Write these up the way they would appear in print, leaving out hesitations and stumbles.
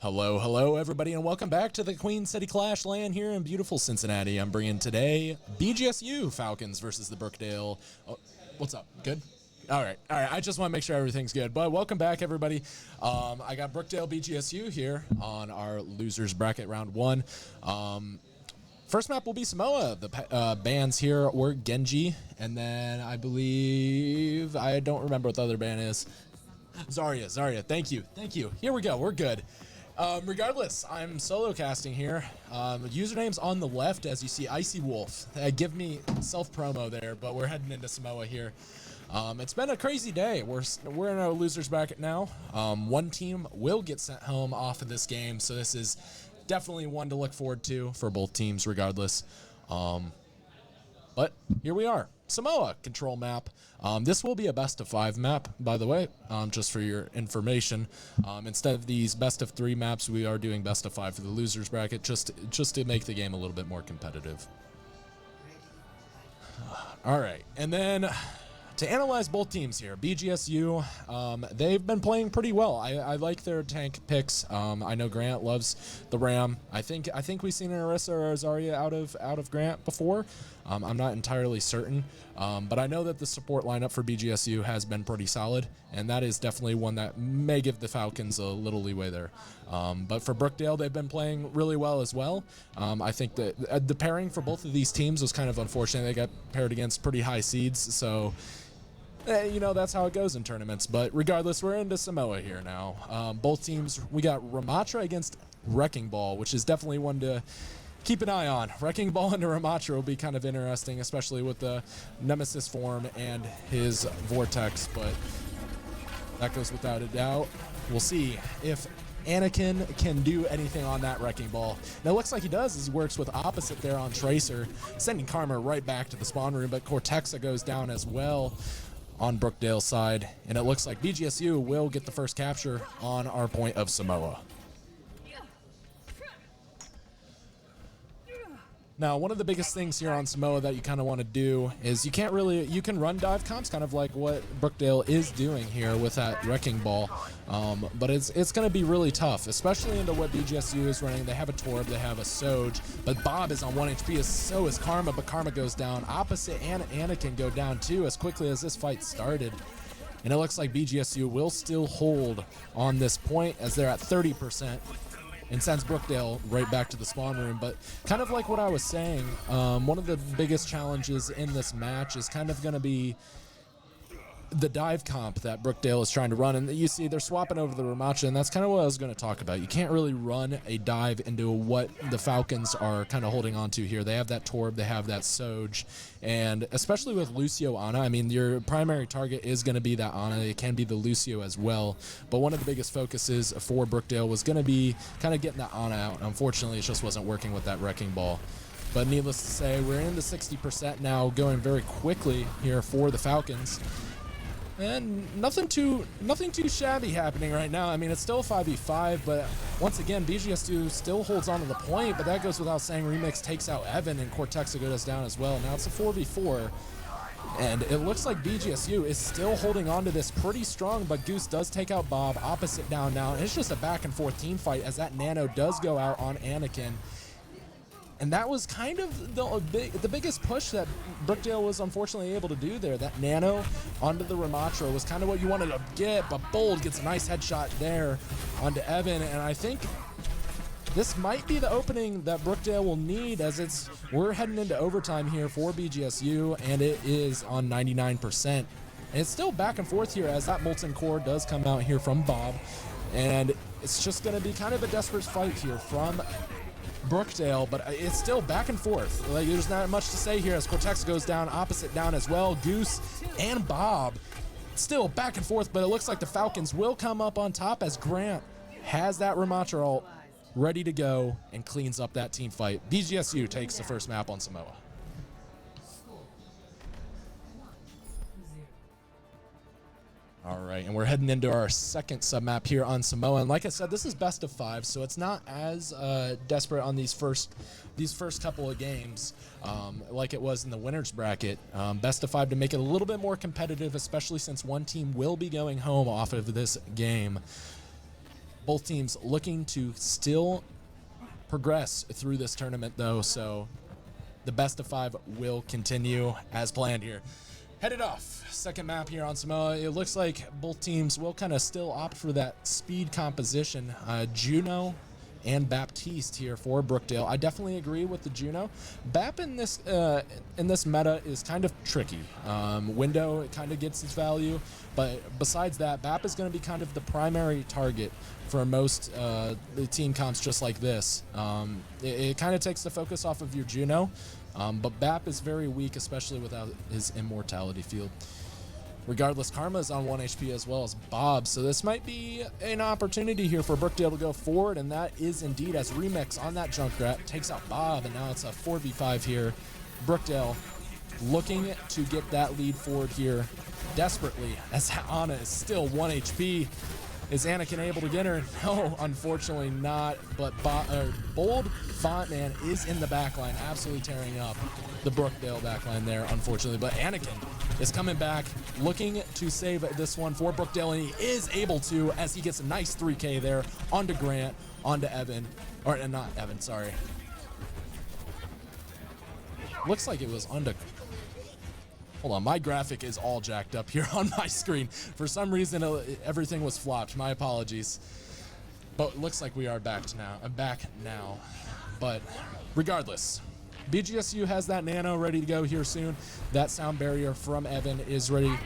Hello, hello, everybody, and welcome back to the Queen City Clash LAN here in beautiful Cincinnati. I'm bringing today BGSU Falcons versus the Brookdale. Oh, what's up? Good? All right. I just want to make sure everything's good. But welcome back, everybody. I got Brookdale BGSU here on our losers bracket round one. First map will be Samoa. The bans here were Genji, and then I believe, I don't remember what the other ban is. Zarya. Thank you. Here we go. We're good. Regardless, I'm solo casting here. Username's on the left, as you see, Icy Wolf. Give me self-promo there, but we're heading into Samoa here. It's been a crazy day. We're in our losers bracket now. One team will get sent home off of this game, so this is definitely one to look forward to for both teams, regardless. But here we are. Samoa control map. This will be a best of 5 map, by the way, just for your information. Instead of these best of 3 maps, we are doing best of 5 for the losers bracket, just to make the game a little bit more competitive. All right, and then to analyze both teams here, BGSU, they've been playing pretty well. I like their tank picks. I know Grant loves the Ram. I think we've seen an Orisa or a Zarya out of Grant before. I'm not entirely certain, but I know that the support lineup for BGSU has been pretty solid, and that is definitely one that may give the Falcons a little leeway there. But for Brookdale, they've been playing really well as well. I think that the pairing for both of these teams was kind of unfortunate. They got paired against pretty high seeds, so you know, that's how it goes in tournaments. But regardless, we're into Samoa here now. Both teams, we got Ramatra against Wrecking Ball, which is definitely one to keep an eye on. Wrecking Ball into Ramatra will be kind of interesting, especially with the Nemesis form and his Vortex, but that goes without a doubt. We'll see if Anakin can do anything on that Wrecking Ball. Now, it looks like he does as he works with opposite there on Tracer, sending Karma right back to the spawn room, but Cortexa goes down as well on Brookdale's side, and it looks like BGSU will get the first capture on our point of Samoa. Now, one of the biggest things here on Samoa that you kind of want to do is you can run dive comps, kind of like what Brookdale is doing here with that Wrecking Ball, but it's going to be really tough, especially into what BGSU is running. They have a Torb, they have a Soj, but Bob is on 1 HP, so is Karma, but Karma goes down. Opposite and Anakin go down too as quickly as this fight started. And it looks like BGSU will still hold on this point as they're at 30%. And sends Brookdale right back to the spawn room. But kind of like what I was saying, one of the biggest challenges in this match is kind of going to be the dive comp that Brookdale is trying to run. And you see they're swapping over the Ramatra, and that's kind of what I was going to talk about. You can't really run a dive into what the Falcons are kind of holding on to here. They have that Torb, they have that Soj, and especially with Lucio Ana, I mean, your primary target is going to be that Ana. It can be the Lucio as well, but one of the biggest focuses for Brookdale was going to be kind of getting that Ana out. Unfortunately, it just wasn't working with that Wrecking Ball. But needless to say, we're in the 60% now, going very quickly here for the Falcons. And nothing too shabby happening right now. I mean, it's still a 5v5, but once again, BGS2 still holds on to the point, but that goes without saying. Remix takes out Evan, and Cortexa goes down as well. Now it's a 4v4, and it looks like BGSU is still holding on to this pretty strong, but Goose does take out Bob, opposite down now, and it's just a back and forth team fight as that Nano does go out on Anakin. And that was kind of the biggest push that Brookdale was unfortunately able to do there. That Nano onto the Ramatra was kind of what you wanted to get, but Bold gets a nice headshot there onto Evan. And I think this might be the opening that Brookdale will need, as we're heading into overtime here for BGSU, and it is on 99%. And it's still back and forth here as that Molten Core does come out here from Bob. And it's just going to be kind of a desperate fight here from Brookdale, but it's still back and forth. Like, there's not much to say here as Cortex goes down, opposite down as well. Goose and Bob still back and forth, but it looks like the Falcons will come up on top as Grant has that Ramatra ult ready to go and cleans up that team fight. BGSU takes the first map on Samoa. All right, and we're heading into our second sub-map here on Samoa. And like I said, this is best of 5, so it's not as desperate on these first couple of games like it was in the winners bracket. Best of 5 to make it a little bit more competitive, especially since one team will be going home off of this game. Both teams looking to still progress through this tournament, though, so the best of 5 will continue as planned here. Headed off, second map here on Samoa. It looks like both teams will kind of still opt for that speed composition. Juno and Baptiste here for Brookdale. I definitely agree with the Juno. Bap in this meta is kind of tricky. Window, it kind of gets its value, but besides that, Bap is going to be kind of the primary target for most the team comps just like this. It kind of takes the focus off of your Juno, but Bap is very weak, especially without his immortality field. Regardless, Karma is on 1 HP as well as Bob, so this might be an opportunity here for Brookdale to go forward, and that is indeed as Remix on that Junkrat takes out Bob, and now it's a 4v5 here. Brookdale looking to get that lead forward here desperately, as Ana is still 1 HP. Is Anakin able to get her? No, unfortunately not, but Bold Fontman is in the backline, absolutely tearing up the Brookdale backline there, unfortunately, but Anakin is coming back, looking to save this one for Brookdale, and he is able to, as he gets a nice 3K there onto Grant, onto Evan, or not Evan, sorry. Looks like it was onto... Hold on, my graphic is all jacked up here on my screen. For some reason, everything was flopped. My apologies. But it looks like we are back now. But regardless, BGSU has that nano ready to go here soon. That sound barrier from Evan is ready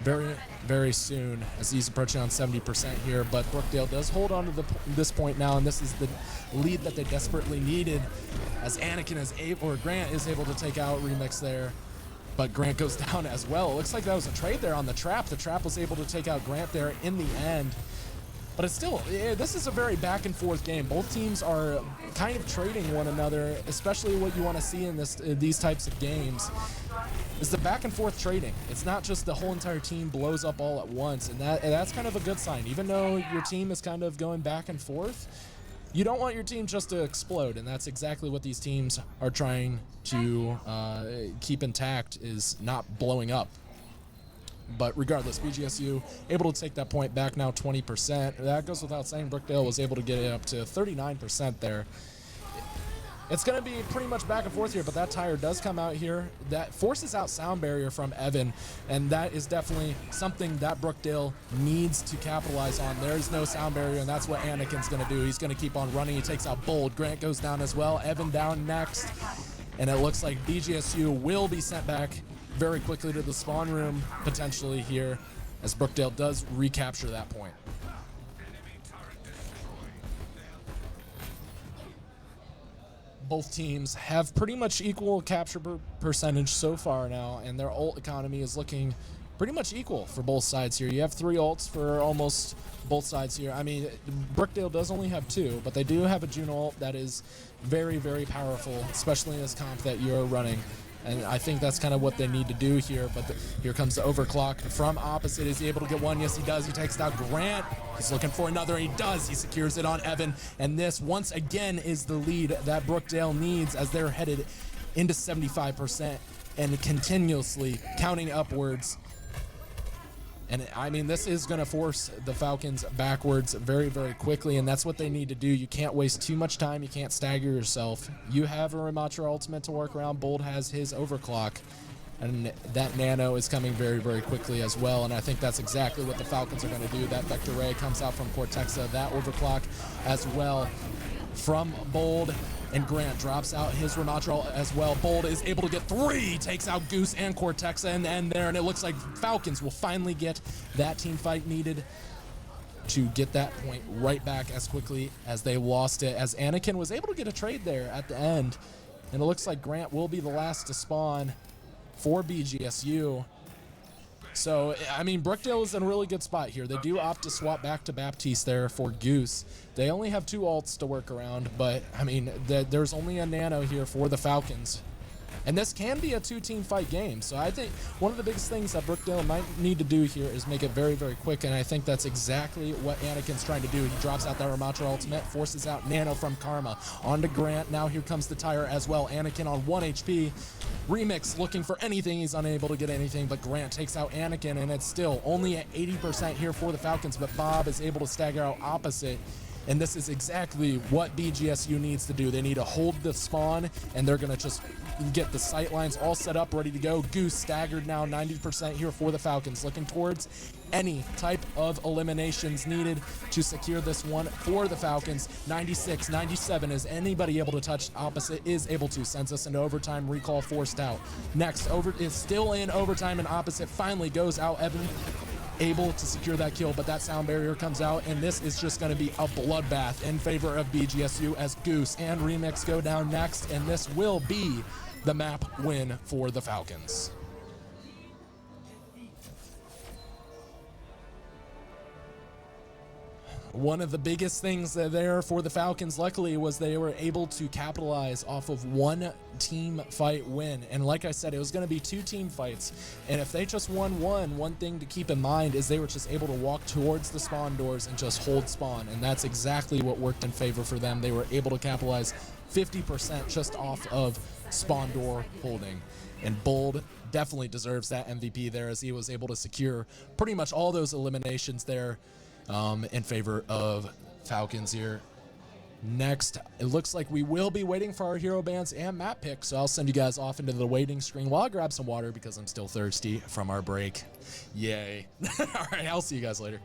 very, very soon as he's approaching on 70% here. But Brookdale does hold on to this point now, and this is the lead that they desperately needed as Anakin is able, or Grant is able to take out Remix there. But Grant goes down as well. It looks like that was a trade there on the trap. The trap was able to take out Grant there in the end. But it's still, this is a very back and forth game. Both teams are kind of trading one another, especially what you want to see in these types of games is the back and forth trading. It's not just the whole entire team blows up all at once, and that's kind of a good sign. Even though your team is kind of going back and forth, you don't want your team just to explode, and that's exactly what these teams are trying to keep intact, is not blowing up. But regardless, BGSU able to take that point back now 20%. That goes without saying. Brookdale was able to get it up to 39% there. It's going to be pretty much back and forth here, but that tire does come out here. That forces out sound barrier from Evan, and that is definitely something that Brookdale needs to capitalize on. There's no sound barrier, and that's what Anakin's going to do. He's going to keep on running. He takes out Bold. Grant goes down as well. Evan down next, and it looks like BGSU will be sent back very quickly to the spawn room, potentially here, as Brookdale does recapture that point. Both teams have pretty much equal capture percentage so far now, and their ult economy is looking pretty much equal for both sides here. You have 3 ults for almost both sides here. I mean, Brookdale does only have 2, but they do have a Juno ult that is very, very powerful, especially in this comp that you're running. And I think that's kind of what they need to do here. But here comes the overclock from opposite. Is he able to get one? Yes, he does. He takes out Grant. He's looking for another. He does. He secures it on Evan. And this, once again, is the lead that Brookdale needs as they're headed into 75% and continuously counting upwards. And I mean, this is going to force the Falcons backwards very, very quickly, and that's what they need to do. You can't waste too much time. You can't stagger yourself. You have a Ramatra ultimate to work around. Bold has his overclock, and that nano is coming very, very quickly as well, and I think that's exactly what the Falcons are going to do. That Vector Ray comes out from Cortexa, that overclock as well from Bold. And Grant drops out his Ramatra as well. Bold is able to get 3, takes out Goose and Cortexa in the end there, and it looks like Falcons will finally get that team fight needed to get that point right back as quickly as they lost it, as Anakin was able to get a trade there at the end. And it looks like Grant will be the last to spawn for BGSU. So, I mean, Brookdale is in a really good spot here. They do opt to swap back to Baptiste there for Goose. They only have 2 ults to work around, but, I mean, there's only a nano here for the Falcons. And this can be a two-team fight game. So I think one of the biggest things that Brookdale might need to do here is make it very, very quick. And I think that's exactly what Anakin's trying to do. He drops out that Ramatra ultimate, forces out Nano from Karma. On to Grant. Now here comes the tire as well. Anakin on 1 HP. Remix looking for anything. He's unable to get anything, but Grant takes out Anakin, and it's still only at 80% here for the Falcons, but Bob is able to stagger out opposite. And this is exactly what BGSU needs to do. They need to hold the spawn, and they're going to just get the sight lines all set up, ready to go. Goose staggered now, 90% here for the Falcons, looking towards any type of eliminations needed to secure this one for the Falcons. 96, 97, is anybody able to touch opposite is able to. Sends us into overtime, recall forced out. Next, over is still in overtime, and opposite finally goes out. Evan able to secure that kill, but that sound barrier comes out, and this is just going to be a bloodbath in favor of BGSU as Goose and Remix go down next, and this will be the map win for the Falcons. One of the biggest things there for the Falcons, luckily, was they were able to capitalize off of one team fight win. And like I said, it was going to be 2 team fights. And if they just won one thing to keep in mind is they were just able to walk towards the spawn doors and just hold spawn. And that's exactly what worked in favor for them. They were able to capitalize 50% just off of spawn door holding. And Bold definitely deserves that MVP there, as he was able to secure pretty much all those eliminations there in favor of Falcons here. Next, it looks like we will be waiting for our hero bands and map picks, so I'll send you guys off into the waiting screen while I grab some water because I'm still thirsty from our break. Yay. All right, I'll see you guys later.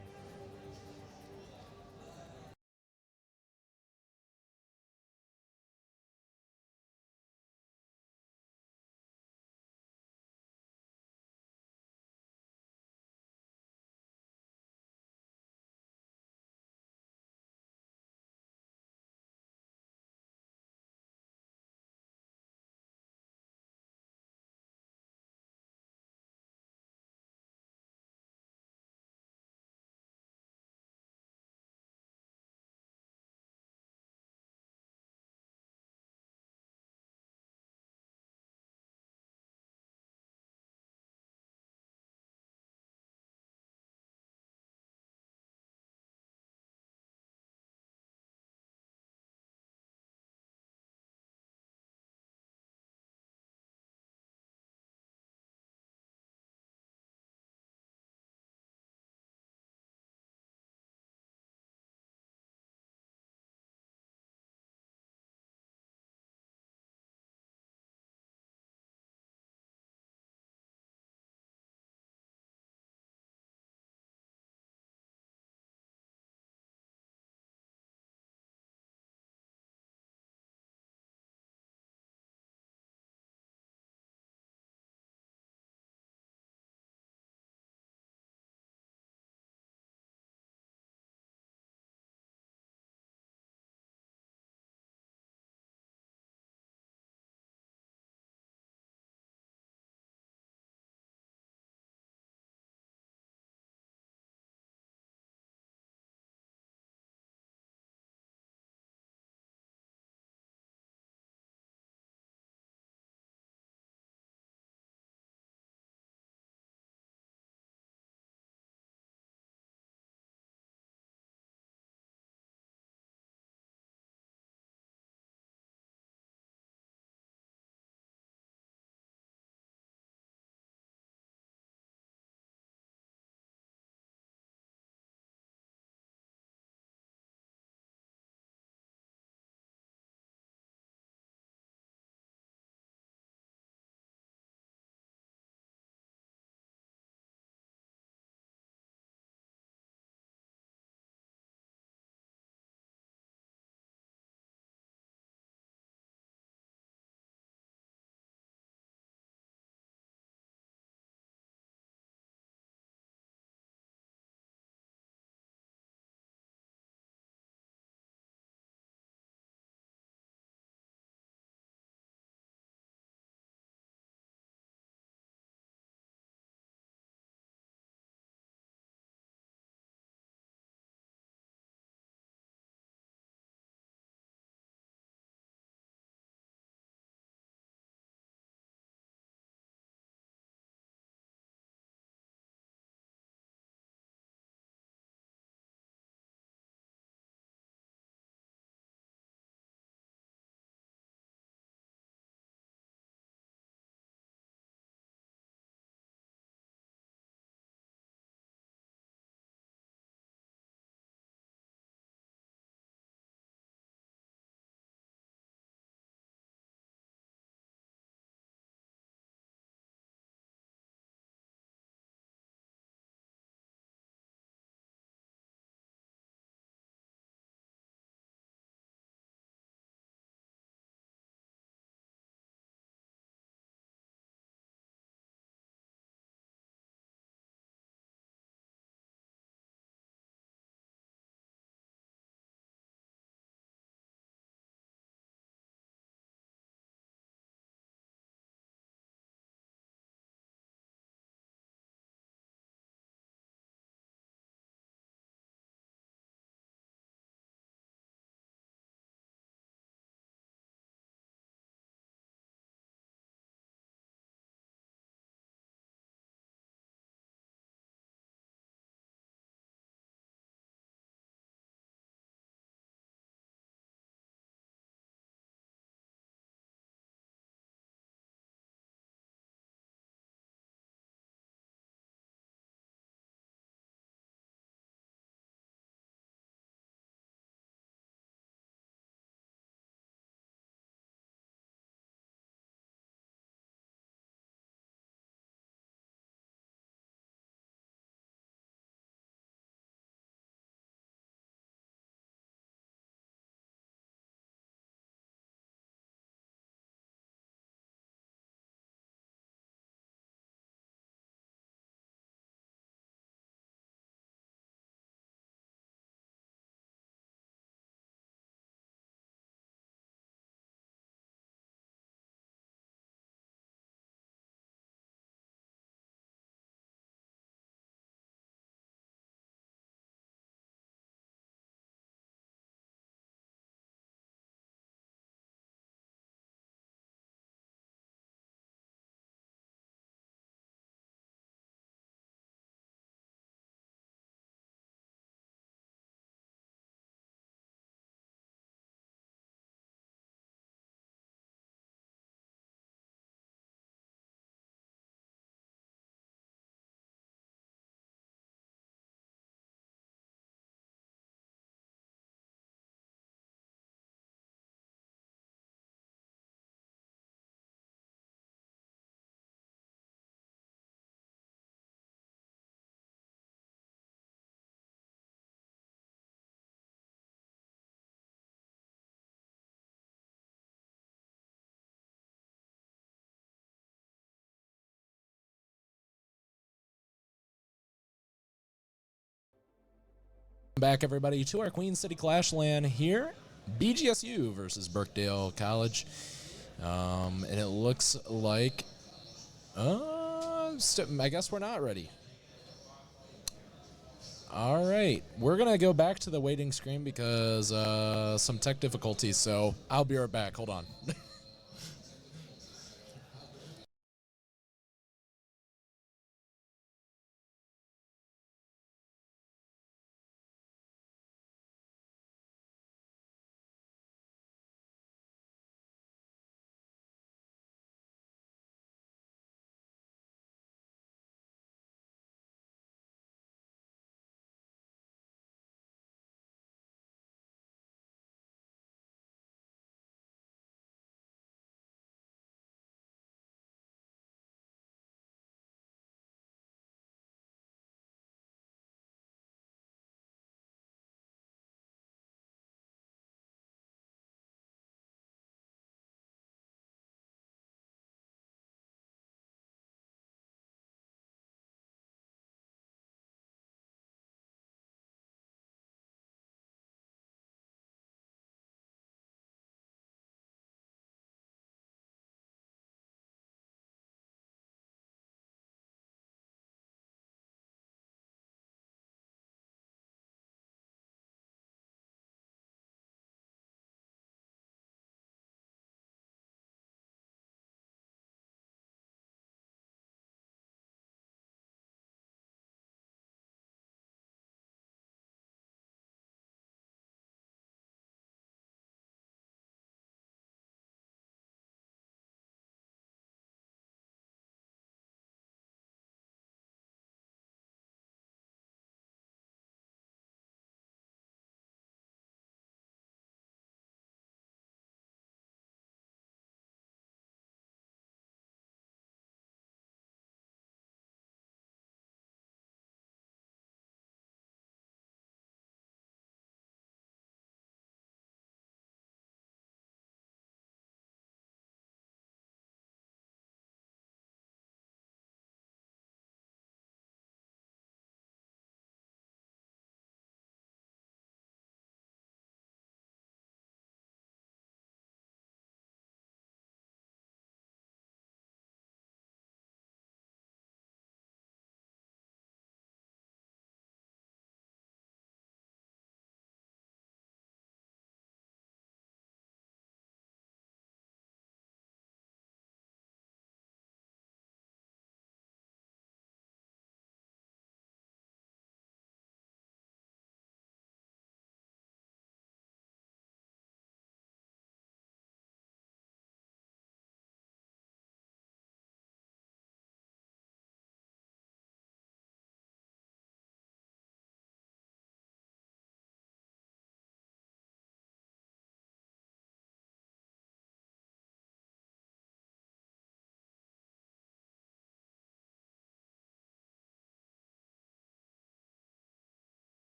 Back, everybody, to our Queen City Clash LAN here. BGSU versus Brookdale College. And it looks like, I guess we're not ready. All right, we're going to go back to the waiting screen because some tech difficulties, so I'll be right back. Hold on.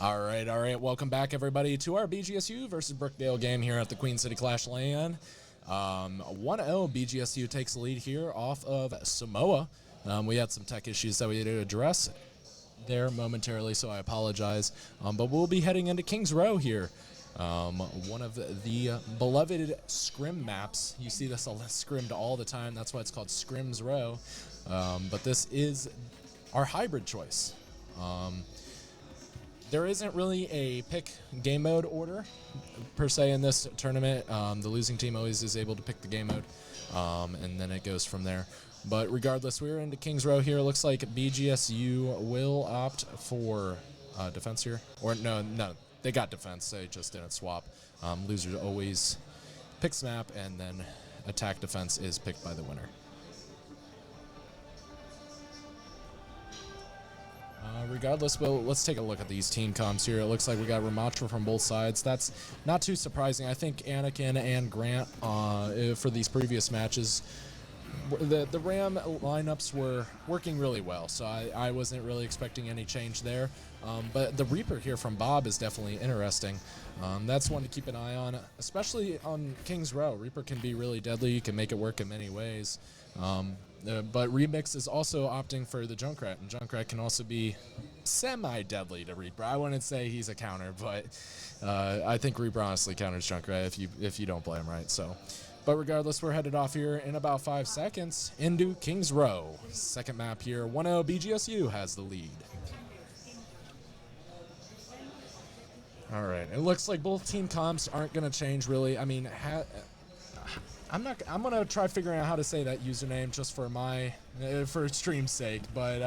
All right. Welcome back, everybody, to our BGSU versus Brookdale game here at the Queen City Clash LAN. 1-0 BGSU takes the lead here off of Samoa. We had some tech issues that we had to address there momentarily, so I apologize. But we'll be heading into Kings Row here. One of the beloved scrim maps. You see this scrimmed all the time. That's why it's called Scrims Row. But this is our hybrid choice. There isn't really a pick game mode order per se in this tournament. The losing team always is able to pick the game mode, and then it goes from there. But regardless, we're into Kings Row here. Looks like BGSU will opt for defense here. Or no, they got defense. They just didn't swap. Loser always picks map, and then attack defense is picked by the winner. Regardless, well, let's take a look at these team comps here. It looks like we got Ramatra from both sides. That's not too surprising. I think Anakin and Grant for these previous matches, the Ram lineups were working really well, so I wasn't really expecting any change there. But the Reaper here from Bob is definitely interesting. That's one to keep an eye on, especially on Kings Row. Reaper can be really deadly. You can make it work in many ways. But Remix is also opting for the Junkrat, and Junkrat can also be semi-deadly to Reaper. I wouldn't say he's a counter, but I think Reaper honestly counters Junkrat if you don't play him right. So, but regardless, we're headed off here in about 5 seconds into Kings Row. Second map here, 1-0 BGSU has the lead. All right, it looks like both team comps aren't going to change really. I mean, I'm gonna try figuring out how to say that username just for for stream's sake. But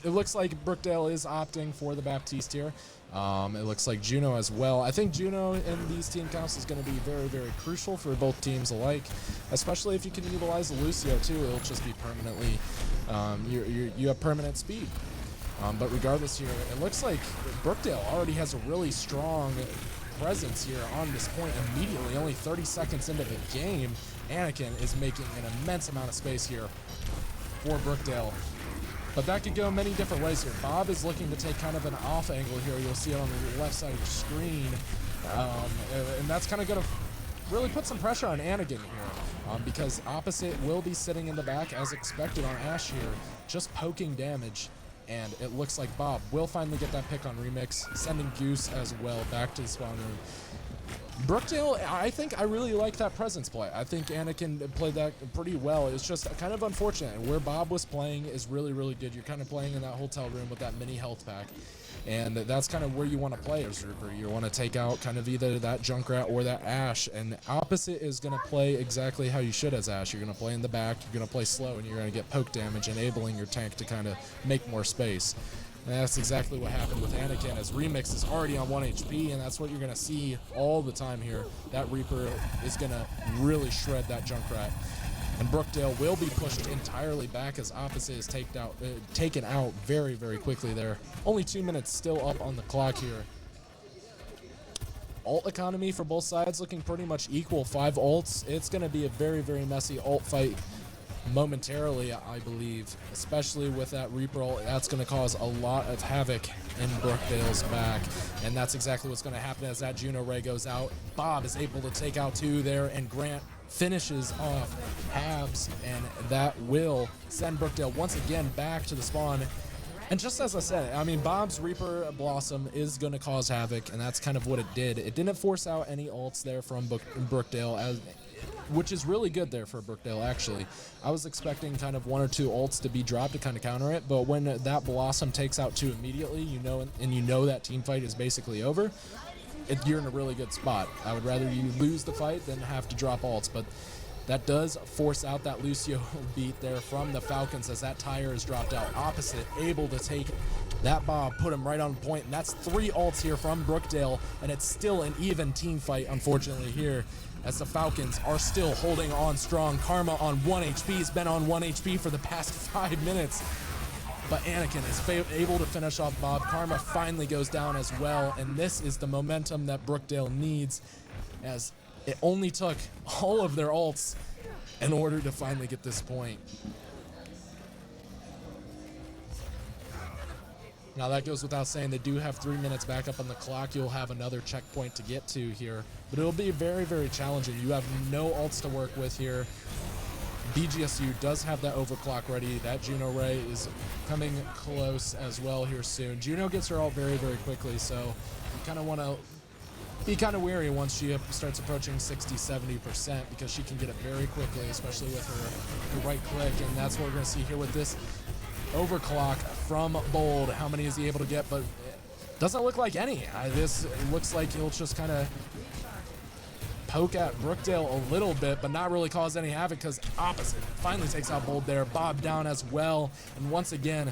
it looks like Brookdale is opting for the Baptiste here. It looks like Juno as well. I think Juno in these team counts is going to be very, very crucial for both teams alike, especially if you can utilize Lucio too. It'll just be permanently, you have permanent speed. But regardless here, it looks like Brookdale already has a really strong presence here on this point immediately. Only 30 seconds into the game, Anakin is making an immense amount of space here for Brookdale. But that could go many different ways here. Bob is looking to take kind of an off angle here. You'll see it on the left side of the screen. And that's kind of going to really put some pressure on Anakin here, because Opposite will be sitting in the back as expected on Ash here, just poking damage. And it looks like Bob will finally get that pick on Remix, sending Goose as well back to the spawn room. Brookdale, I really like that presence play. I think Anakin played that pretty well. It's just kind of unfortunate. Where Bob was playing is really, really good. You're kind of playing in that hotel room with that mini health pack. And that's kind of where you want to play as Reaper. You want to take out kind of either that Junkrat or that Ash. And Opposite is going to play exactly how you should as Ash. You're going to play in the back, you're going to play slow, and you're going to get poke damage, enabling your tank to kind of make more space. And that's exactly what happened with Anakin, as Remix is already on 1 HP, and that's what you're going to see all the time here. That Reaper is going to really shred that Junkrat. And Brookdale will be pushed entirely back as Opposite is taken out very, very quickly there. Only 2 minutes still up on the clock here. Ult economy for both sides looking pretty much equal. 5 ults. It's going to be a very, very messy ult fight momentarily, I believe, especially with that Reaper ult. That's going to cause a lot of havoc in Brookdale's back, and that's exactly what's going to happen as that Juno Ray goes out. Bob is able to take out 2 there, and Grant finishes off Habs, and that will send Brookdale once again back to the spawn. And just as I said, I mean, Bob's Reaper Blossom is going to cause havoc, and that's kind of what it did. It didn't force out any ults there from Brookdale, which is really good there for Brookdale, actually. I was expecting kind of 1 or 2 ults to be dropped to kind of counter it, but when that Blossom takes out 2 immediately, you know that team fight is basically over, you're in a really good spot. I would rather you lose the fight than have to drop ults, but that does force out that Lucio beat there from the Falcons as that tire is dropped out. Opposite able to take that Bob, put him right on point, and that's 3 ults here from Brookdale, and it's still an even team fight, unfortunately, here, as the Falcons are still holding on strong. Karma on 1 HP, has been on 1 HP for the past 5 minutes. But Anakin is able to finish off Bob. Karma finally goes down as well, and this is the momentum that Brookdale needs, as it only took all of their ults in order to finally get this point. Now that goes without saying, they do have 3 minutes back up on the clock. You'll have another checkpoint to get to here, but it'll be very, very challenging. You have no ults to work with here. BGSU does have that overclock ready. That Juno Ray is coming close as well here soon. Juno gets her ult very, very quickly, so you kind of want to be kind of wary once she starts approaching 60-70%, because she can get it very quickly, especially with her right click, and that's what we're going to see here with this overclock from Bold. How many is he able to get? But it doesn't look like any. This looks like he'll just kind of poke at Brookdale a little bit, but not really cause any havoc, because opposite finally takes out Bold there. Bob down as well, and once again,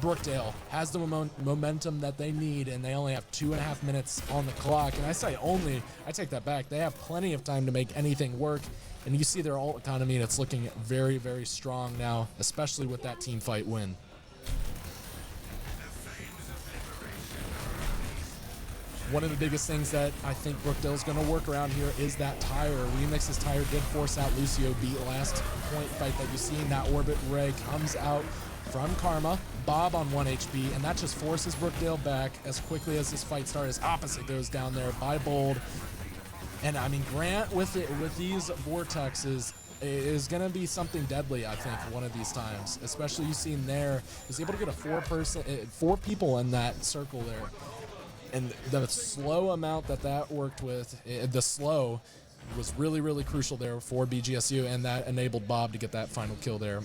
Brookdale has the momentum that they need, and they only have 2.5 minutes on the clock. And I say only, I take that back. They have plenty of time to make anything work. And you see their ult economy, and it's looking very, very strong now, especially with that team fight win. One of the biggest things that I think Brookdale's going to work around here is that tire. Remix's tire did force out Lucio beat last point fight that you've seen. That Orbit Ray comes out from Karma, Bob on 1 HP, and that just forces Brookdale back as quickly as this fight starts. Opposite goes down there by Bold. And I mean, Grant with these vortexes is going to be something deadly, I think, one of these times. Especially you've seen there, is able to get a 4 people in that circle there. And the slow amount that worked with, the slow was really, really crucial there for BGSU, and that enabled Bob to get that final kill there.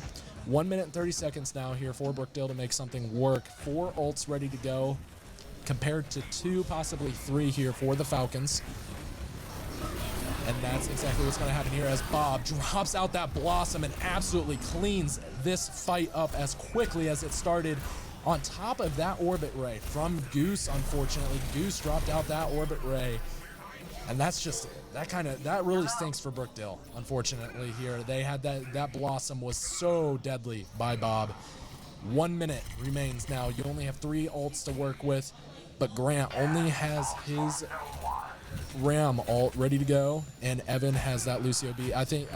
1 minute and 30 seconds now here for Brookdale to make something work. 4 ults ready to go, compared to 2, possibly 3 here for the Falcons. And that's exactly what's going to happen here, as Bob drops out that Blossom and absolutely cleans this fight up as quickly as it started. On top of that Orbit Ray from Goose, unfortunately. Goose dropped out that Orbit Ray. And that's just, that really stinks for Brookdale, unfortunately here. They had that Blossom was so deadly by Bob. 1 minute remains now. You only have 3 ults to work with, but Grant only has his Ram ult ready to go, and Evan has that Lucio B. I think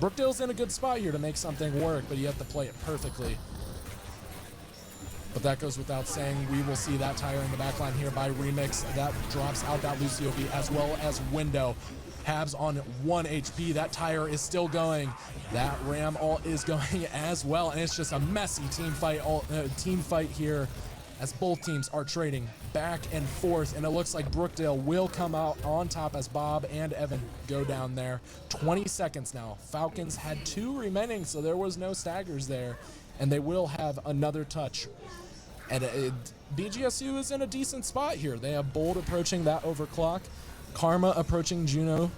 Brookdale's in a good spot here to make something work, but you have to play it perfectly. But that goes without saying. We will see that tire in the backline here by Remix. That drops out that Lucio B, as well as Window. Habs on 1 HP. That tire is still going. That Ram ult is going as well, and it's just a messy team fight here, as both teams are trading back and forth, and it looks like Brookdale will come out on top as Bob and Evan go down there. 20 seconds now. Falcons had 2 remaining, so there was no staggers there, and they will have another touch. And BGSU is in a decent spot here. They have Bold approaching that overclock, Karma approaching Juno,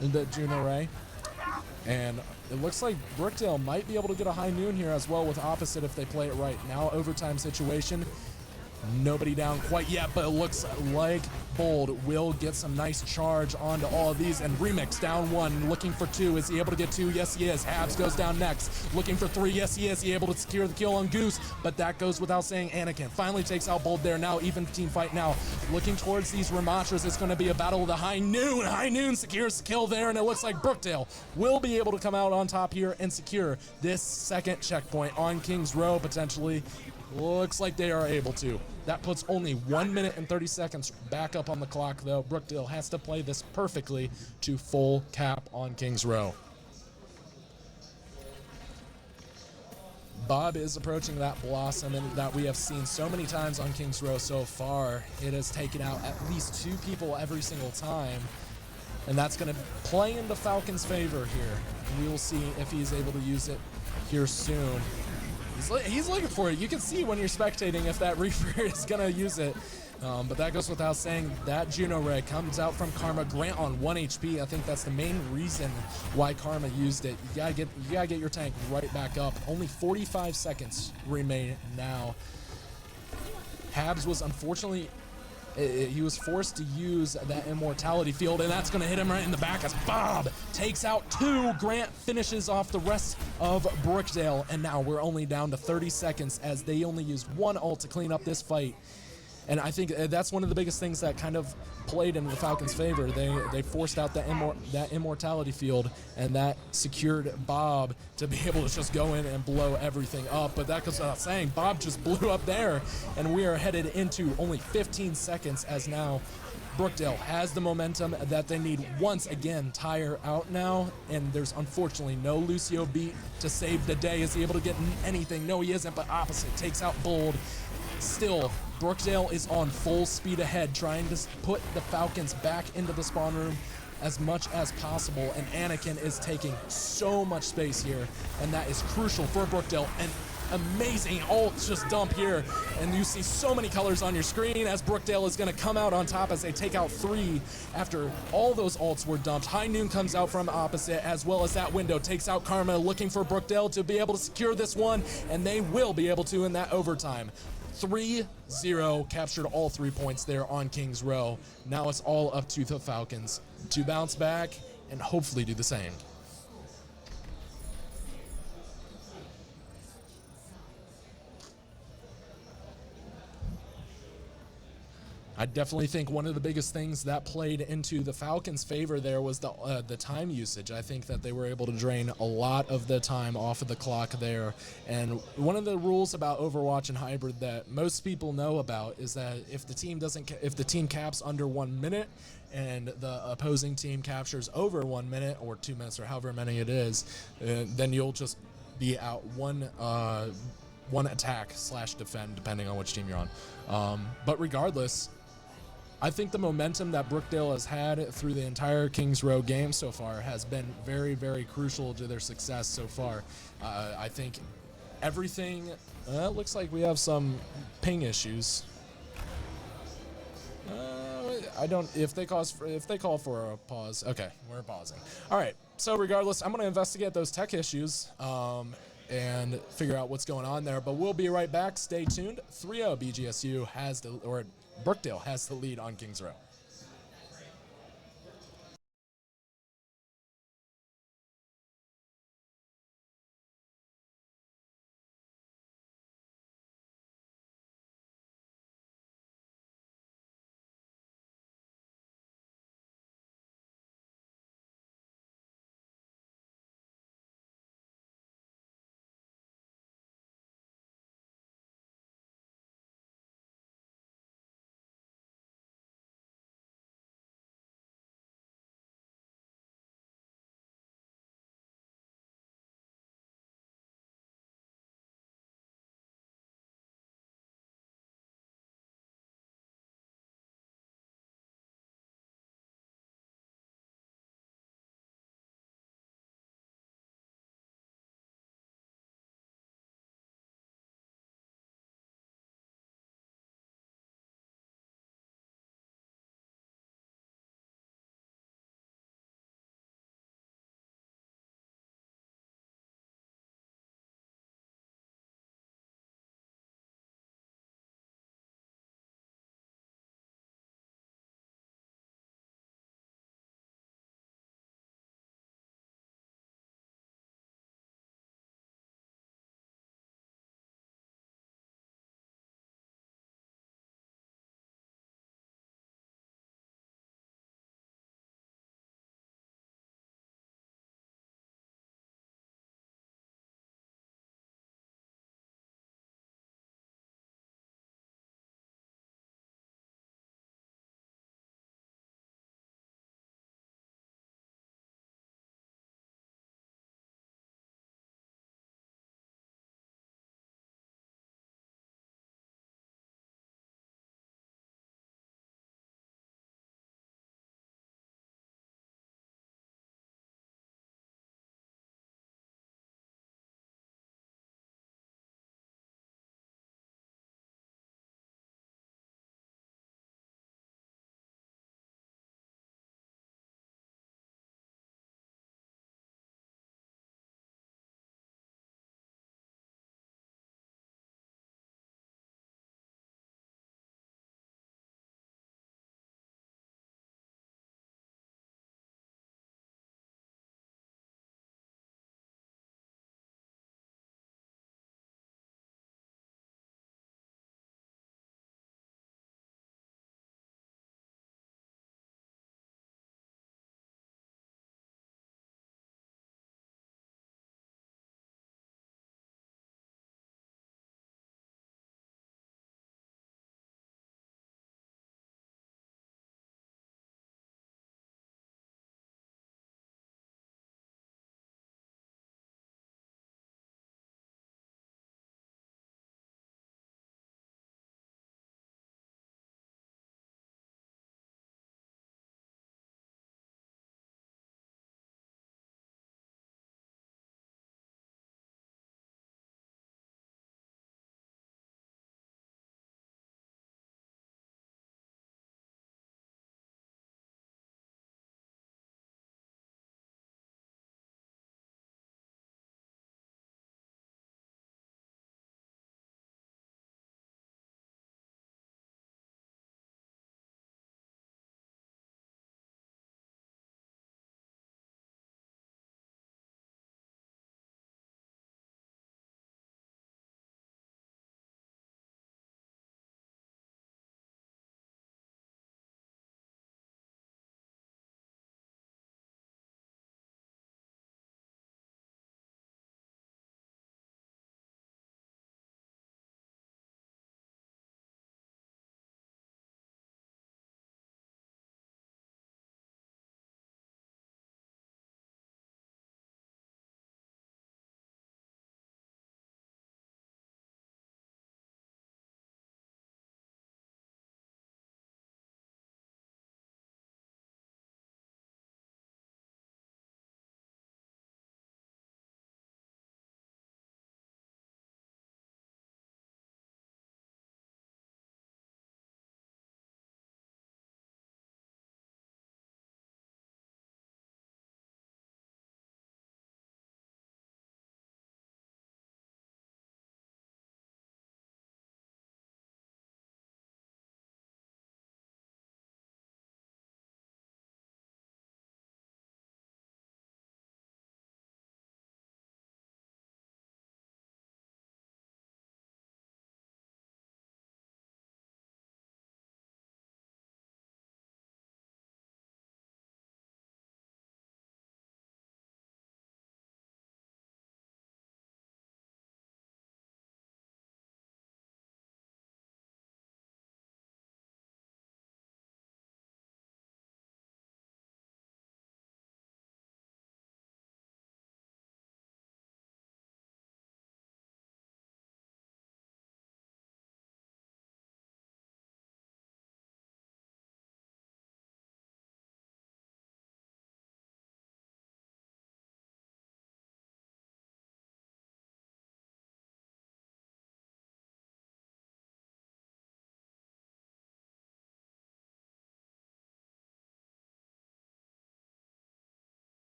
the Juno Ray, and it looks like Brookdale might be able to get a high noon here as well with opposite if they play it right. Now overtime situation. Nobody down quite yet, but it looks like Bold will get some nice charge onto all of these. And Remix down 1, looking for 2. Is he able to get 2? Yes, he is. Habs goes down next, looking for 3. Yes, he is. He able to secure the kill on Goose, but that goes without saying. Anakin finally takes out Bold there. Now even team fight now. Looking towards these Ramachas. It's going to be a battle of the High Noon. High Noon secures the kill there, and it looks like Brookdale will be able to come out on top here and secure this second checkpoint on Kings Row, potentially. Looks like they are able to. That puts only 1 minute and 30 seconds back up on the clock, though. Brookdale has to play this perfectly to full cap on Kings Row. Bob is approaching that Blossom, and that we have seen so many times on Kings Row so far. It has taken out at least 2 people every single time, and that's going to play in the Falcons' favor here. We will see if he's able to use it here soon. He's looking for it. You can see when you're spectating if that Reaper is going to use it. But that goes without saying. That Juno Ray comes out from Karma. Grant on 1 HP. I think that's the main reason why Karma used it. You gotta get your tank right back up. Only 45 seconds remain now. Habs was unfortunately... he was forced to use that immortality field, and that's going to hit him right in the back as Bob takes out 2. Grant finishes off the rest of Brookdale, and now we're only down to 30 seconds as they only used 1 ult to clean up this fight. And I think that's one of the biggest things that kind of played into the Falcons' favor. They forced out that immortality field, and that secured Bob to be able to just go in and blow everything up. But that goes without saying, Bob just blew up there, and we are headed into only 15 seconds as now Brookdale has the momentum that they need once again. Tire out now, and there's unfortunately no Lucio beat to save the day. Is he able to get anything? No, he isn't, but opposite takes out Bold. Still, Brookdale is on full speed ahead, trying to put the Falcons back into the spawn room as much as possible, and Anakin is taking so much space here, and that is crucial for Brookdale. And amazing ult just dump here, and you see so many colors on your screen as Brookdale is going to come out on top as they take out 3 after all those ults were dumped. High Noon comes out from opposite, as well as that window takes out Karma, looking for Brookdale to be able to secure this one, and they will be able to in that overtime. 3-0, captured all 3 points there on Kings Row. Now it's all up to the Falcons to bounce back and hopefully do the same. I definitely think one of the biggest things that played into the Falcons' favor there was the time usage. I think that they were able to drain a lot of the time off of the clock there. And one of the rules about Overwatch and Hybrid that most people know about is that if the team caps under 1 minute and the opposing team captures over 1 minute or 2 minutes or however many it is, then you'll just be out one attack / defend depending on which team you're on. But regardless, I think the momentum that Brookdale has had through the entire Kings Row game so far has been very, very crucial to their success so far. I think everything, looks like we have some ping issues. If they call for a pause, okay, we're pausing. All right, so regardless, I'm going to investigate those tech issues and figure out what's going on there, but we'll be right back. Stay tuned. 3-0 BGSU Brookdale has the lead on Kings Row.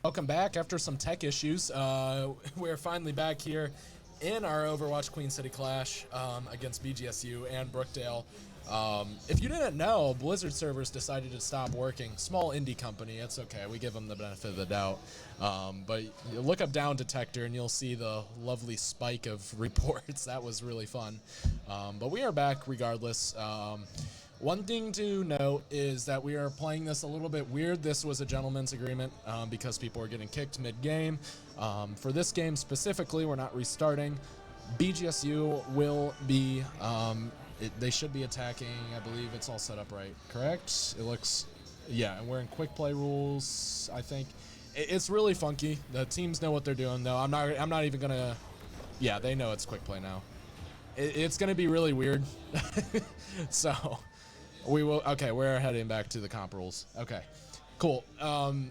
Welcome back after some tech issues. We're finally back here in our Overwatch Queen City Clash against BGSU and Brookdale. If you didn't know, Blizzard servers decided to stop working. Small indie company, it's okay. We give them the benefit of the doubt. But you look up Down Detector and you'll see the lovely spike of reports. That was really fun. But we are back regardless. One thing to note is that we are playing this a little bit weird. This was a gentleman's agreement because people are getting kicked mid-game. For this game specifically, we're not restarting. BGSU will be, they should be attacking. I believe it's all set up right, correct? It looks, yeah, and we're in quick play rules, I think. It's really funky. The teams know what they're doing, though. I'm not even gonna, yeah, they know it's quick play now. It's gonna be really weird. So. We will, okay, we're heading back to the comp rules. Okay, cool.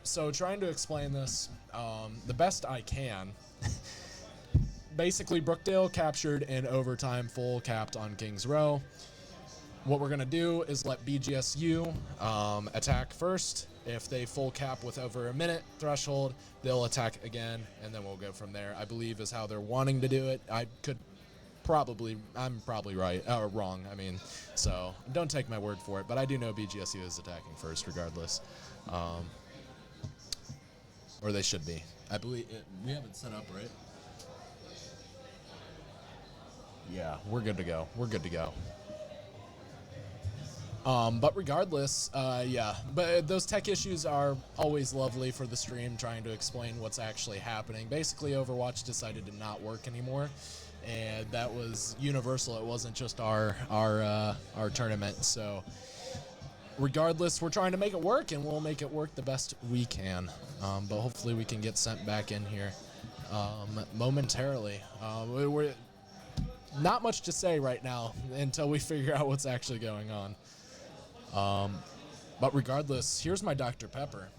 So trying to explain this the best I can. Basically, Brookdale captured in overtime, full capped on King's Row. What we're gonna do is let BGSU attack first. If they full cap with over a minute threshold, they'll attack again, and then we'll go from there. I believe is how they're wanting to do it. I'm probably right or wrong. I mean, so don't take my word for it, but I do know BGSU is attacking first regardless. Or they should be. I believe we have it set up, right? Yeah, we're good to go. We're good to go. But regardless, yeah, but those tech issues are always lovely for the stream, trying to explain what's actually happening. Basically, Overwatch decided to not work anymore. And that was universal. It wasn't just our tournament. So regardless, we're trying to make it work, and we'll make it work the best we can. But hopefully we can get sent back in here momentarily. We're not much to say right now until we figure out what's actually going on. But regardless, here's my Dr. Pepper.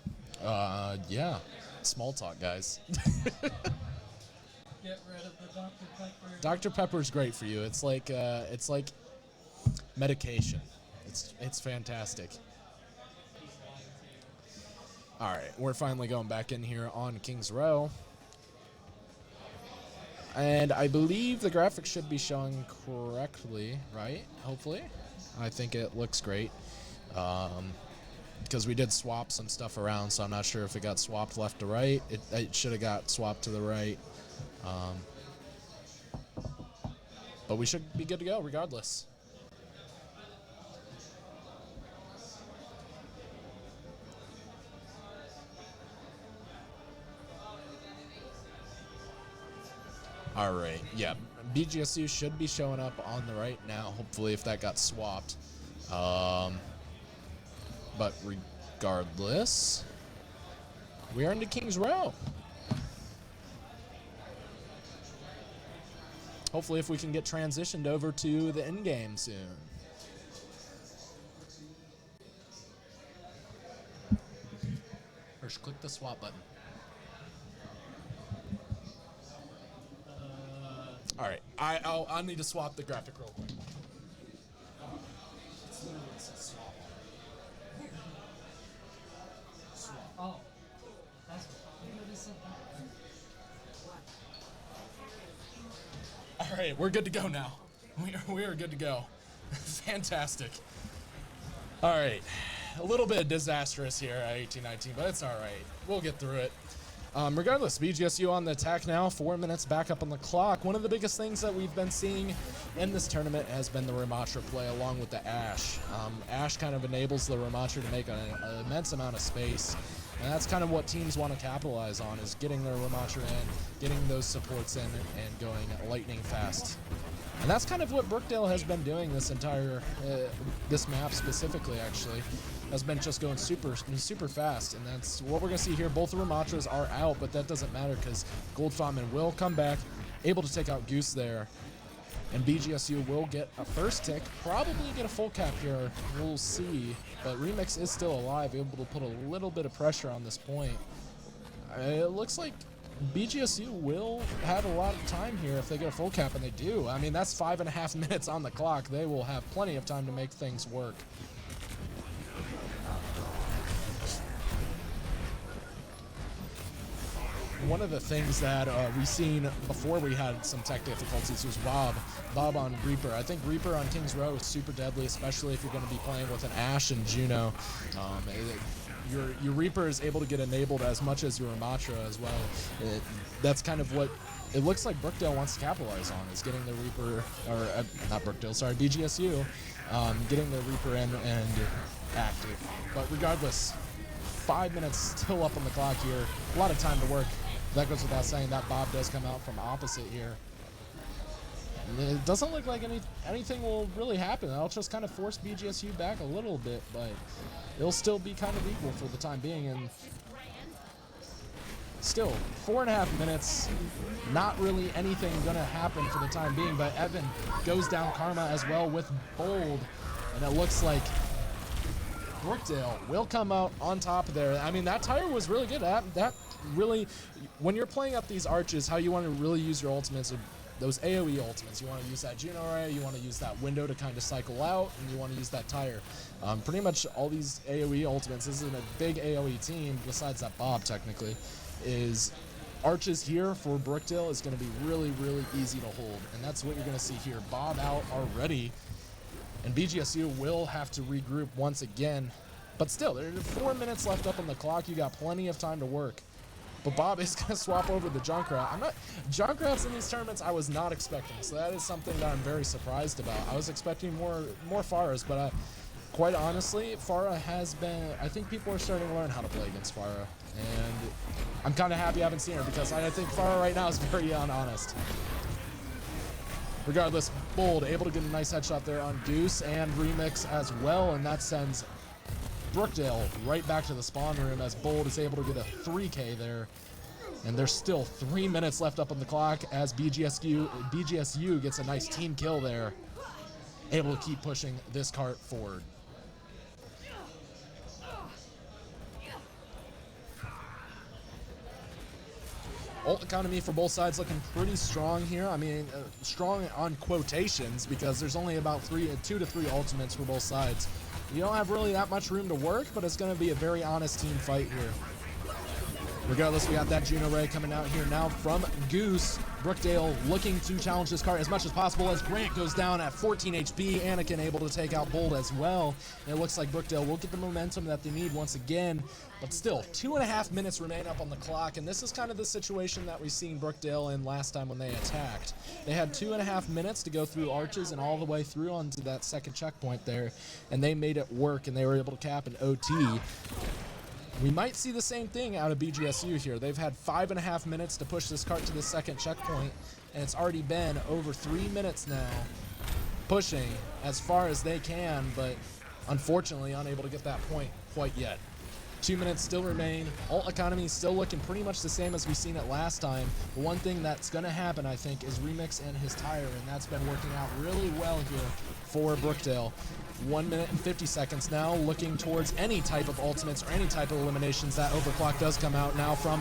Yeah, small talk, guys. Get rid of the Dr. Pepper. Dr. Pepper's great for you. It's like medication. It's fantastic. All right, we're finally going back in here on King's Row. And I believe the graphics should be showing correctly, right? Hopefully. I think it looks great. Because we did swap some stuff around, so I'm not sure if it got swapped left to right. It should have got swapped to the right. But we should be good to go regardless. All right, yeah, BGSU should be showing up on the right now, hopefully, if that got swapped. But regardless, we are into King's Row. Hopefully, if we can get transitioned over to the end game soon. First, click the swap button. All right, I'll need to swap the graphic real quick. Oh, that's what it said. All right, we're good to go now. We are good to go. Fantastic. All right, a little bit disastrous here at 18-19, but it's all right. We'll get through it. Regardless, BGSU on the attack now, 4 minutes back up on the clock. One of the biggest things that we've been seeing in this tournament has been the Ramattra play along with the Ashe. Ashe kind of enables the Ramattra to make an immense amount of space. And that's kind of what teams want to capitalize on, is getting their Ramattra in, getting those supports in, and going lightning fast. And that's kind of what Brookdale has been doing this entire, this map specifically, actually, has been just going super fast. And that's what we're going to see here. Both the Ramattras are out, but that doesn't matter because Goldfaman will come back, able to take out Goose there. And BGSU will get a first tick, probably get a full cap here, we'll see. But Remix is still alive, able to put a little bit of pressure on this point. It looks like BGSU will have a lot of time here if they get a full cap, and they do. I mean, that's 5.5 minutes on the clock. They will have plenty of time to make things work. one of the things that we seen before we had some tech difficulties was Bob on Reaper. I think Reaper on King's Row is super deadly, especially if you're going to be playing with an Ashe and Juno. Your Reaper is able to get enabled as much as your Ramatra as well. That's kind of what it looks like Brookdale wants to capitalize on, is getting the Reaper, or not Brookdale, sorry, BGSU, getting the Reaper in and active. But regardless, 5 minutes still up on the clock here. A lot of time to work. That goes without saying. That Bob does come out from opposite here. It doesn't look like anything will really happen. I'll just kind of force BGSU back a little bit, but it'll still be kind of equal for the time being. And still, 4.5 minutes, not really anything gonna happen for the time being, but Evan goes down Karma as well with Bold, and it looks like Brookdale will come out on top of there. I mean, that tire was really good. That really, when you're playing up these arches, how you want to really use your ultimates, those AoE ultimates. You want to use that Juno Ray, you want to use that window to kind of cycle out, and you want to use that tire. Pretty much all these AoE ultimates, this isn't a big AoE team, besides that Bob technically, is arches here for Brookdale is going to be really, really easy to hold. And that's what you're going to see here. Bob out already. And BGSU will have to regroup once again. But still, there are 4 minutes left up on the clock. You got plenty of time to work. But Bob is going to swap over the Junkrat. Junkrats in these tournaments I was not expecting. So that is something that I'm very surprised about. I was expecting more Pharahs, but quite honestly, Pharah has been, I think people are starting to learn how to play against Pharah. And I'm kind of happy I haven't seen her, because I think Pharah right now is very honest. Regardless, Bold able to get a nice headshot there on Goose and Remix as well, and that sends Brookdale right back to the spawn room as Bold is able to get a 3K there. And there's still 3 minutes left up on the clock as BGSU gets a nice team kill there, able to keep pushing this cart forward. Ult economy for both sides looking pretty strong here. I mean, strong on quotations, because there's only about 2 to 3 ultimates for both sides. You don't have really that much room to work, but it's going to be a very honest team fight here. Regardless, we got that Juno Ray coming out here now from Goose. Brookdale looking to challenge this cart as much as possible as Grant goes down at 14 HP. Anakin able to take out Bold as well. And it looks like Brookdale will get the momentum that they need once again. But still, 2.5 minutes remain up on the clock. And this is kind of the situation that we've seen Brookdale in last time when they attacked. They had 2.5 minutes to go through arches and all the way through onto that second checkpoint there. And they made it work, and they were able to cap an OT. We might see the same thing out of BGSU here. They've had 5.5 minutes to push this cart to the second checkpoint, and it's already been over 3 minutes now, pushing as far as they can, but unfortunately unable to get that point quite yet. 2 minutes still remain. Ult economy is still looking pretty much the same as we've seen it last time. The one thing that's going to happen, I think, is Remix and his tire, and that's been working out really well here for Brookdale. 1 minute and 50 seconds now, looking towards any type of ultimates or any type of eliminations. That overclock does come out now from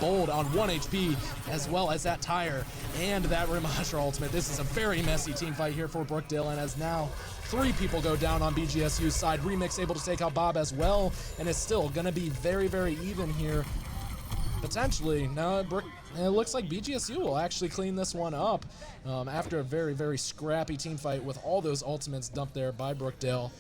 Bold on 1 HP, as well as that tire and that Ramatra ultimate. This is a very messy team fight here for Brookdale, and as now 3 people go down on BGSU's side. Remix able to take out Bob as well, and it's still going to be very, very even here. Potentially. Now, it looks like BGSU will actually clean this one up after a very, very scrappy team fight with all those ultimates dumped there by Brookdale.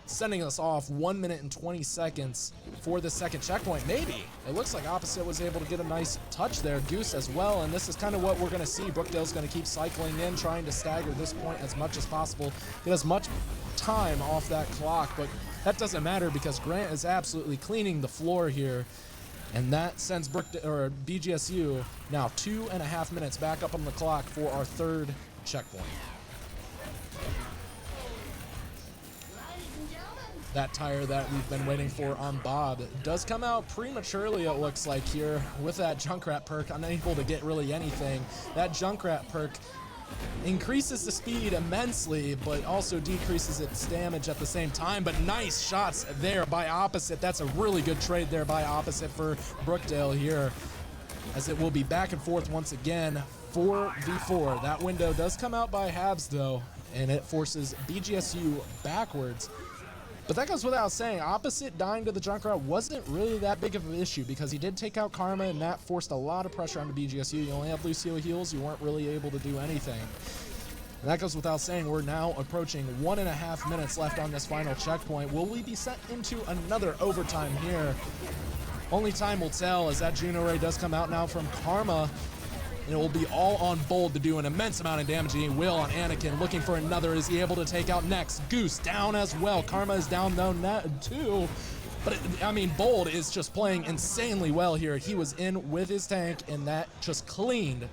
Sending us off 1 minute and 20 seconds for the second checkpoint. Maybe. It looks like Opposite was able to get a nice touch there. Goose as well, and this is kind of what we're going to see. Brookdale's going to keep cycling in, trying to stagger this point as much as possible. Get as much time off that clock, but that doesn't matter because Grant is absolutely cleaning the floor here. And that sends BGSU now 2.5 minutes back up on the clock for our third checkpoint. That tire that we've been waiting for on Bob does come out prematurely, it looks like here, with that Junkrat perk, unable to get really anything. That Junkrat perk increases the speed immensely, but also decreases its damage at the same time. But nice shots there by Opposite. That's a really good trade there by Opposite for Brookdale here, as it will be back and forth once again. 4v4. That window does come out by Habs though, and it forces BGSU backwards. But that goes without saying, opposite dying to the Junkrat wasn't really that big of an issue because he did take out Karma, and that forced a lot of pressure onto BGSU. You only have Lucio heals, you weren't really able to do anything. And that goes without saying, we're now approaching 1.5 minutes left on this final checkpoint. Will we be sent into another overtime here? Only time will tell, as that Juno Ray does come out now from Karma. And it will be all on Bold to do an immense amount of damage. He will on Anakin, looking for another. Is he able to take out next? Goose down as well. Karma is down though too. But I mean, Bold is just playing insanely well here. He was in with his tank, and that just cleaned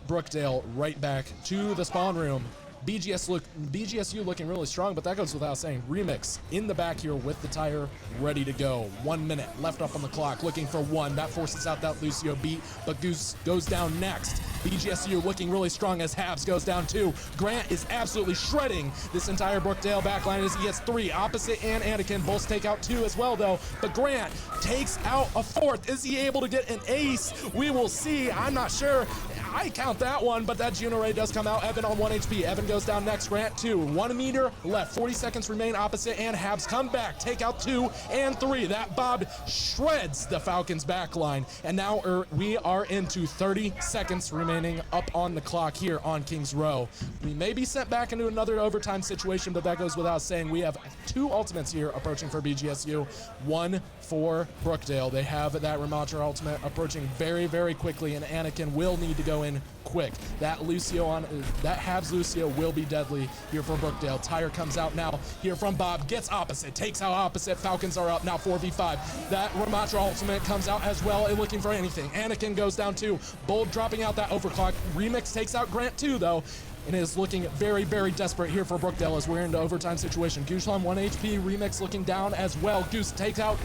Brookdale right back to the spawn room. BGSU looking really strong, but that goes without saying. Remix in the back here with the tire ready to go. 1 minute left up on the clock, looking for one. That forces out that Lucio beat, but Goose goes down next. BGSU looking really strong as Habs goes down 2. Grant is absolutely shredding this entire Brookdale backline as he gets 3. Opposite and Anakin both take out 2 as well though, but Grant takes out a 4th. Is he able to get an ace? We will see. I'm not sure. I count that one, but that Juno Ray does come out. Evan on 1 HP. Evan goes down next. Grant 2. 1 meter left. 40 seconds remain. Opposite and Habs come back. Take out 2 and 3. That Bob shreds the Falcons backline. And now we are into 30 seconds remaining up on the clock here on Kings Row. We may be sent back into another overtime situation, but that goes without saying. We have 2 ultimates here approaching for BGSU. 1 for Brookdale. They have that Ramatra ultimate approaching very, very quickly, and Anakin will need to go in quick. That Lucio on that Habs Lucio will be deadly here for Brookdale. Tire comes out now here from Bob, gets opposite, takes out opposite. Falcons are up now 4v5. That Ramatra ultimate comes out as well and looking for anything. Anakin goes down 2. Bold dropping out that overclock. Remix takes out Grant 2 though, and is looking very, very desperate here for Brookdale as we're in the overtime situation. Goose on 1 HP. Remix looking down as well. Goose takes out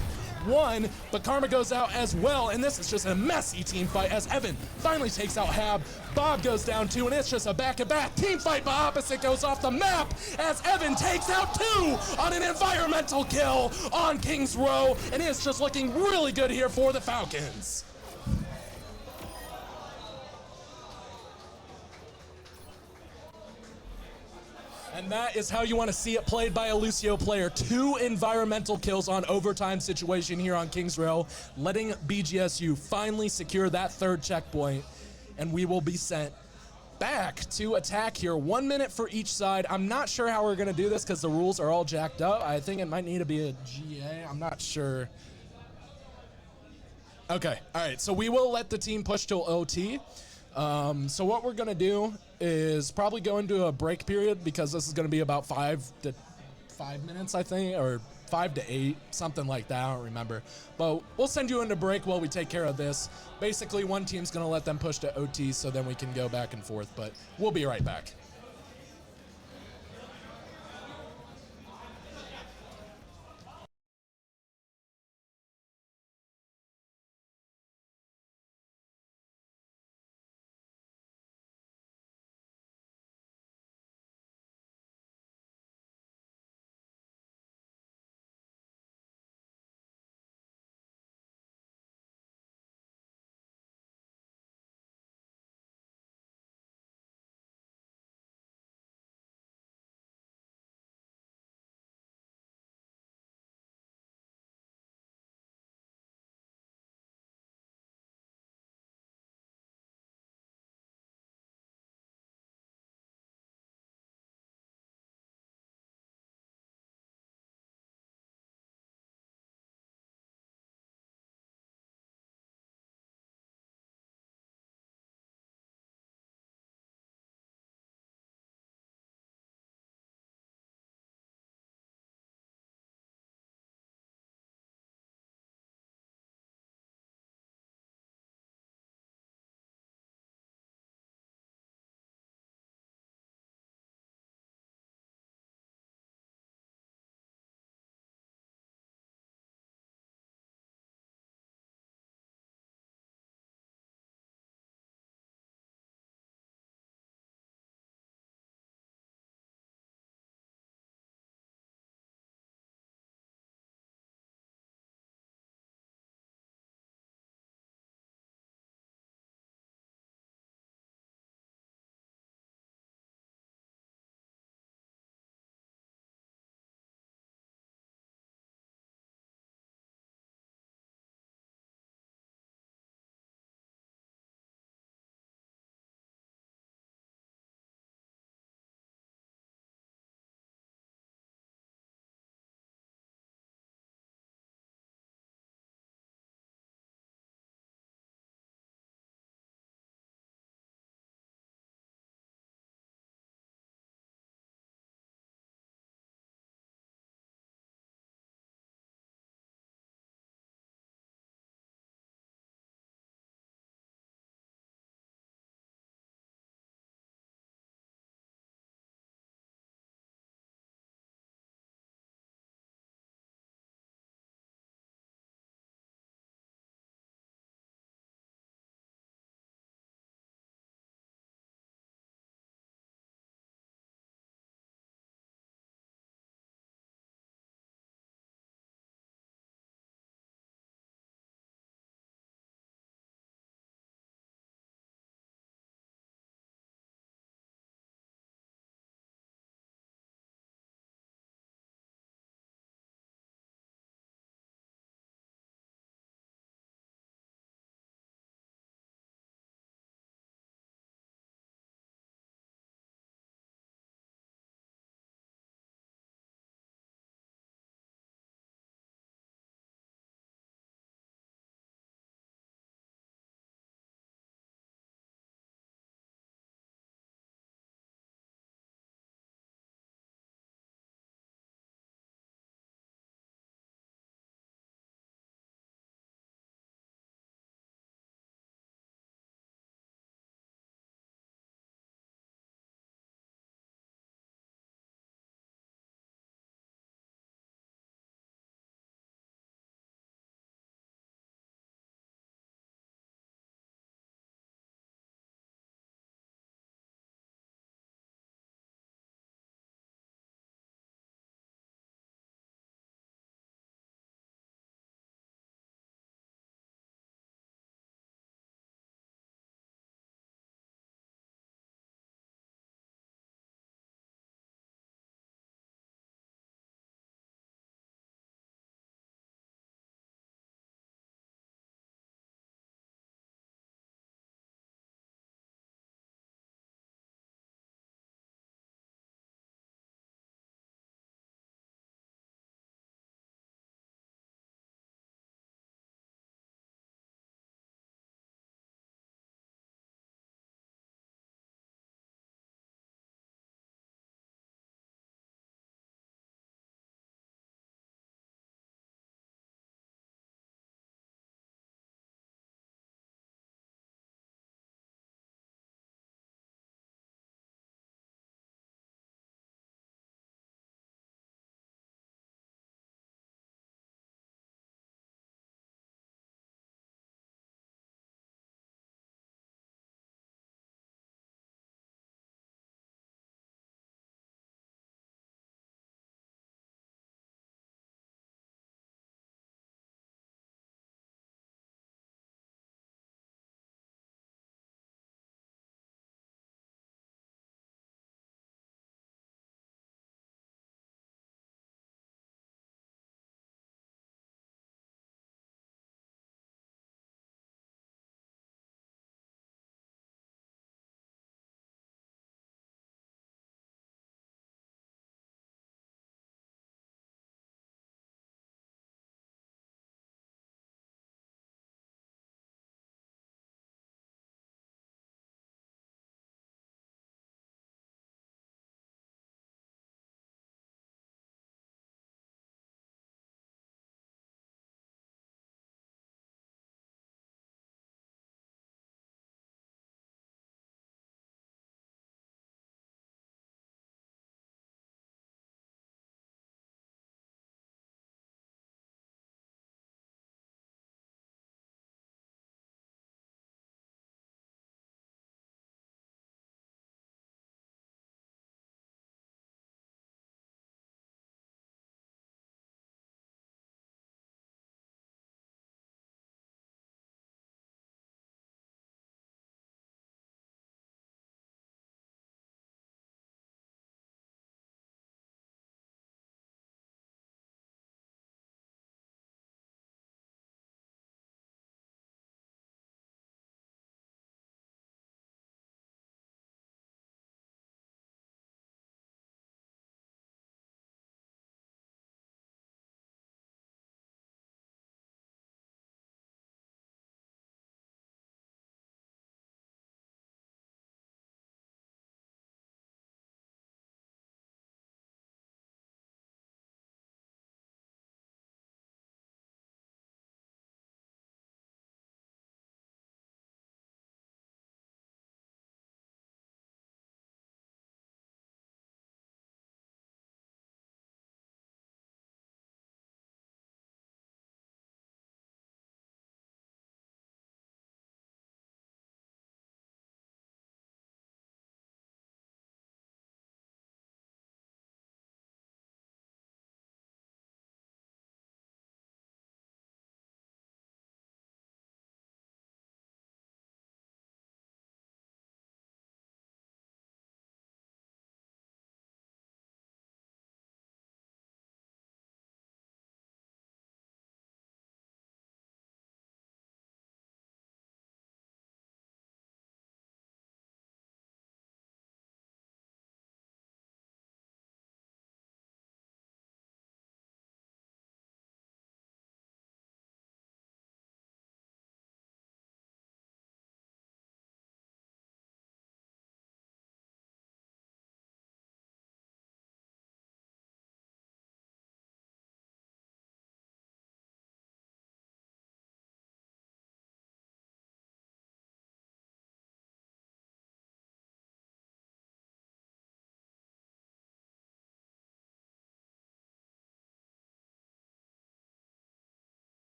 1, but Karma goes out as well, and this is just a messy team fight as Evan finally takes out Hab. Bob goes down 2, and it's just a back-to-back team fight, but opposite goes off the map as Evan takes out 2 on an environmental kill on Kings Row, and it's just looking really good here for the Falcons. And that is how you want to see it played by a Lucio player. 2 environmental kills on overtime situation here on Kings Row, letting BGSU finally secure that 3rd checkpoint, and we will be sent back to attack here. 1 minute for each side. I'm not sure how we're going to do this because the rules are all jacked up. I think it might need to be a GA. I'm not sure. Okay, all right, so we will let the team push till OT. So what we're gonna do is probably go into a break period because this is gonna be about 5 minutes, I think, or 5 to 8, something like that, I don't remember. But we'll send you into break while we take care of this. Basically, one team's gonna let them push to OT so then we can go back and forth, but we'll be right back.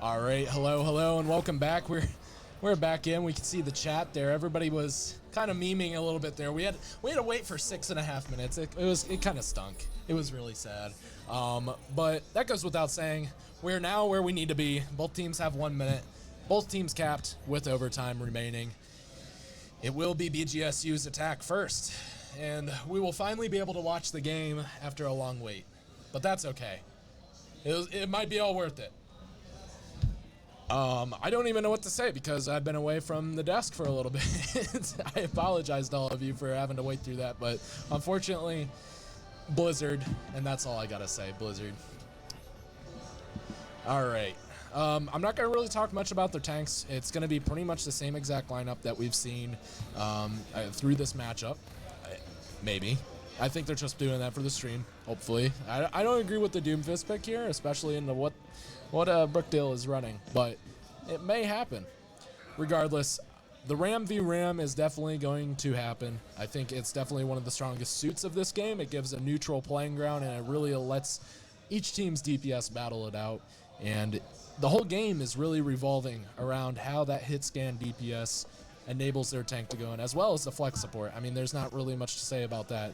All right, hello, and welcome back. We're back in. We can see the chat there. Everybody was kind of memeing a little bit there. We had to wait for 6.5 minutes. It kind of stunk. It was really sad. But that goes without saying. We're now where we need to be. Both teams have 1 minute. Both teams capped with overtime remaining. It will be BGSU's attack first, and we will finally be able to watch the game after a long wait. But that's okay. It might be all worth it. I don't even know what to say because I've been away from the desk for a little bit. I apologize to all of you for having to wait through that, but unfortunately, Blizzard, and that's all I gotta say, Blizzard. All right. I'm not going to really talk much about their tanks. It's going to be pretty much the same exact lineup that we've seen through this matchup. Maybe. I think they're just doing that for the stream, hopefully. I don't agree with the Doomfist pick here, especially in what Brookdale is running, but it may happen. Regardless, the Ram v Ram is definitely going to happen. I think it's definitely one of the strongest suits of this game. It gives a neutral playing ground, and it really lets each team's DPS battle it out. And the whole game is really revolving around how that hit scan DPS enables their tank to go in, as well as the flex support. I mean, there's not really much to say about that.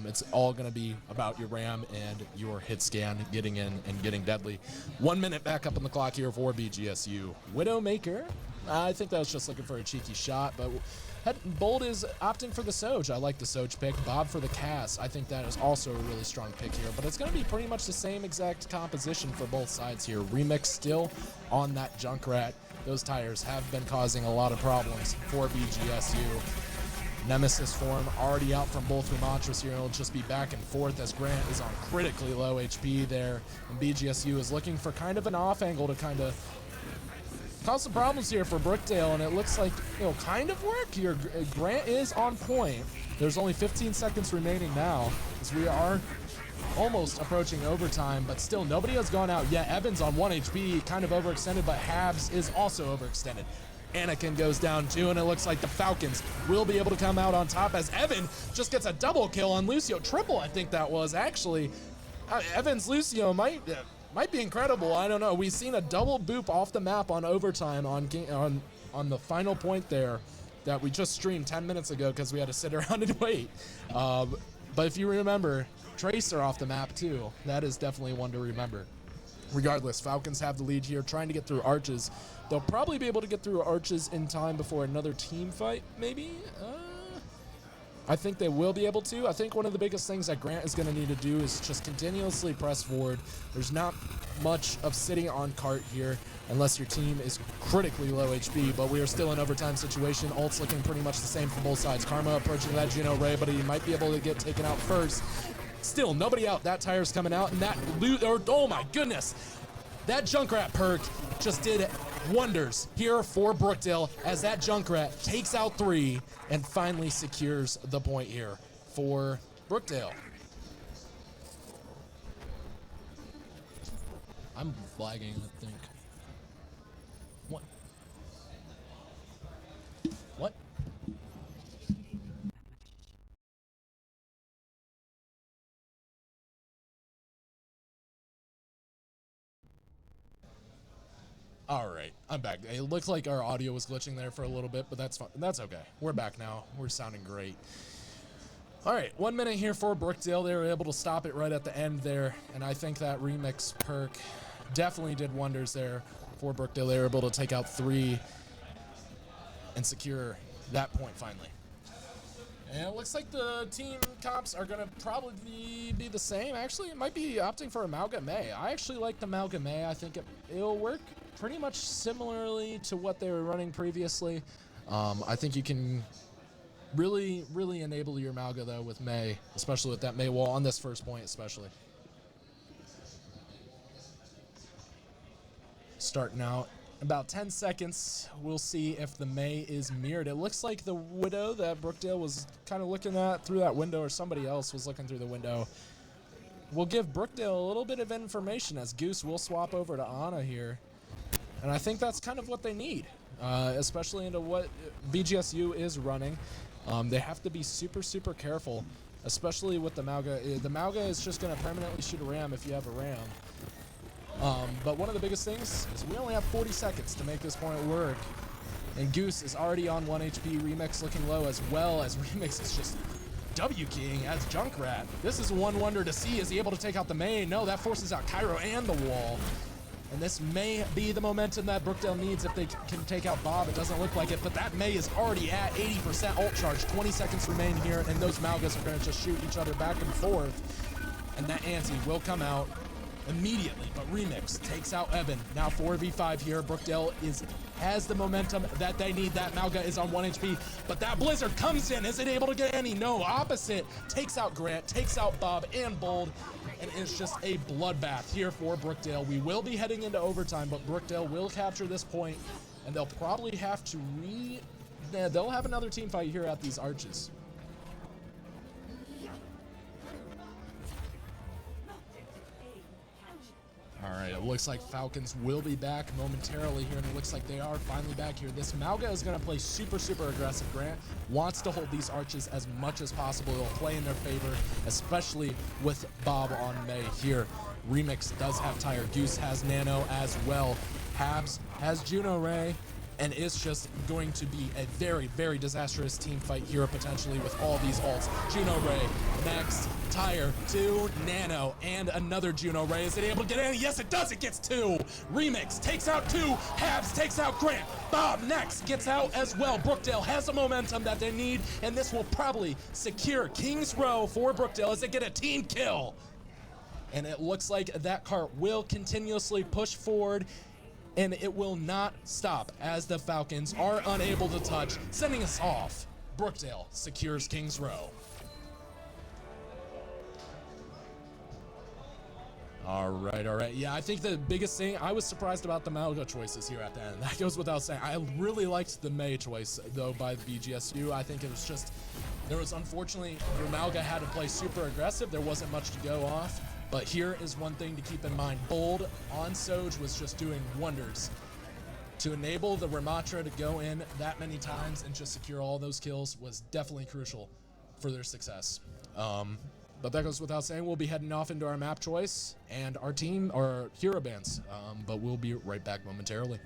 It's all going to be about your RAM and your hit scan getting in and getting deadly. 1 minute back up on the clock here for BGSU. Widowmaker, I think that was just looking for a cheeky shot, but Bold is opting for the Soj. I like the Soj pick. Bob for the Cass. I think that is also a really strong pick here, but it's going to be pretty much the same exact composition for both sides here. Remix still on that Junkrat. Those tires have been causing a lot of problems for BGSU. Nemesis form already out from both Ramatras here. It'll just be back and forth as Grant is on critically low HP there, and BGSU is looking for kind of an off angle to kind of cause some problems here for Brookdale, and it looks like it'll kind of work here. Grant is on point. There's only 15 seconds remaining now, as we are almost approaching overtime, but still nobody has gone out yet. Evans on 1 HP, kind of overextended, but Habs is also overextended. Anakin goes down too, and it looks like the Falcons will be able to come out on top as Evan just gets a double kill on Lucio. Triple, I think that was actually. Evans Lucio might be incredible. I don't know. We've seen a double boop off the map on overtime on the final point there that we just streamed 10 minutes ago because we had to sit around and wait. But if you remember, Tracer off the map too. That is definitely one to remember. Regardless, Falcons have the lead here, trying to get through arches. They'll probably be able to get through arches in time before another team fight, maybe? I think they will be able to. I think one of the biggest things that Grant is going to need to do is just continuously press forward. There's not much of sitting on cart here unless your team is critically low HP, but we are still in overtime situation. Ult's looking pretty much the same for both sides. Karma approaching that Juno Ray, but he might be able to get taken out first. Still, nobody out. That tire's coming out, and that oh my goodness. That Junkrat perk just did wonders here for Brookdale as that Junkrat takes out 3 and finally secures the point here for Brookdale. I'm lagging, I think. What? What? All right, I'm back. It looked like our audio was glitching there for a little bit, but that's fine. That's okay. We're back now. We're sounding great. All right, 1 minute here for Brookdale. They were able to stop it right at the end there, and I think that remix perk definitely did wonders there for Brookdale. They were able to take out 3 and secure that point finally. And it looks like the team comps are going to probably be the same. Actually, it might be opting for Amalgamay. I actually like the Amalgamay. I think it'll work pretty much similarly to what they were running previously. I think you can really enable your Malga, though, with May, especially with that May wall on this first point especially. Starting out. About 10 seconds, we'll see if the May is mirrored. It looks like the Widow that Brookdale was kind of looking at through that window, or somebody else was looking through the window. We'll give Brookdale a little bit of information as Goose will swap over to Ana here. And I think that's kind of what they need, especially into what BGSU is running. They have to be super careful, especially with the Malga. The Malga is just going to permanently shoot a Ram if you have a Ram. But one of the biggest things is we only have 40 seconds to make this point work. And Goose is already on 1 HP. Remix looking low as well, as Remix is just W-keying as Junkrat. This is one wonder to see. Is he able to take out the main? No, that forces out Cairo and the wall. And this may be the momentum that Brookdale needs if they can take out Bob. It doesn't look like it, but that May is already at 80% ult charge. 20 seconds remain here, and those Malgas are going to just shoot each other back and forth. And that anti will come out immediately, but Remix takes out Evan. Now 4v5 here. Brookdale has the momentum that they need. That Malga is on 1 HP, but that Blizzard comes in. Is it able to get any? No, opposite. Takes out Grant, takes out Bob and Bold, and it's just a bloodbath here for Brookdale. We will be heading into overtime, but Brookdale will capture this point, and they'll probably have to they'll have another team fight here at these arches. All right, it looks like Falcons will be back momentarily here, and it looks like they are finally back here. This Malga is going to play super, super aggressive. Grant wants to hold these arches as much as possible. It'll play in their favor, especially with Bob on May here. Remix does have Tire. Goose has Nano as well. Habs has Juno Ray, and it's just going to be a very, very disastrous team fight here potentially with all these ults. Juno Ray next. Tire to Nano and another Juno Ray. Is it able to get any? Yes, it does. It gets 2. Remix takes out 2. Habs takes out Grant. Bob next gets out as well. Brookdale has the momentum that they need, and this will probably secure King's Row for Brookdale as they get a team kill. And it looks like that cart will continuously push forward, and it will not stop as the Falcons are unable to touch, sending us off. Brookdale secures King's Row. All right. Yeah, I think the biggest thing, I was surprised about the Malga choices here at the end. That goes without saying. I really liked the May choice, though, by the BGSU. I think it was just, unfortunately, your Malga had to play super aggressive. There wasn't much to go off. But here is one thing to keep in mind. Bold on Soj was just doing wonders. To enable the Ramatra to go in that many times and just secure all those kills was definitely crucial for their success. But that goes without saying. We'll be heading off into our map choice and our team, our hero bands. But we'll be right back momentarily.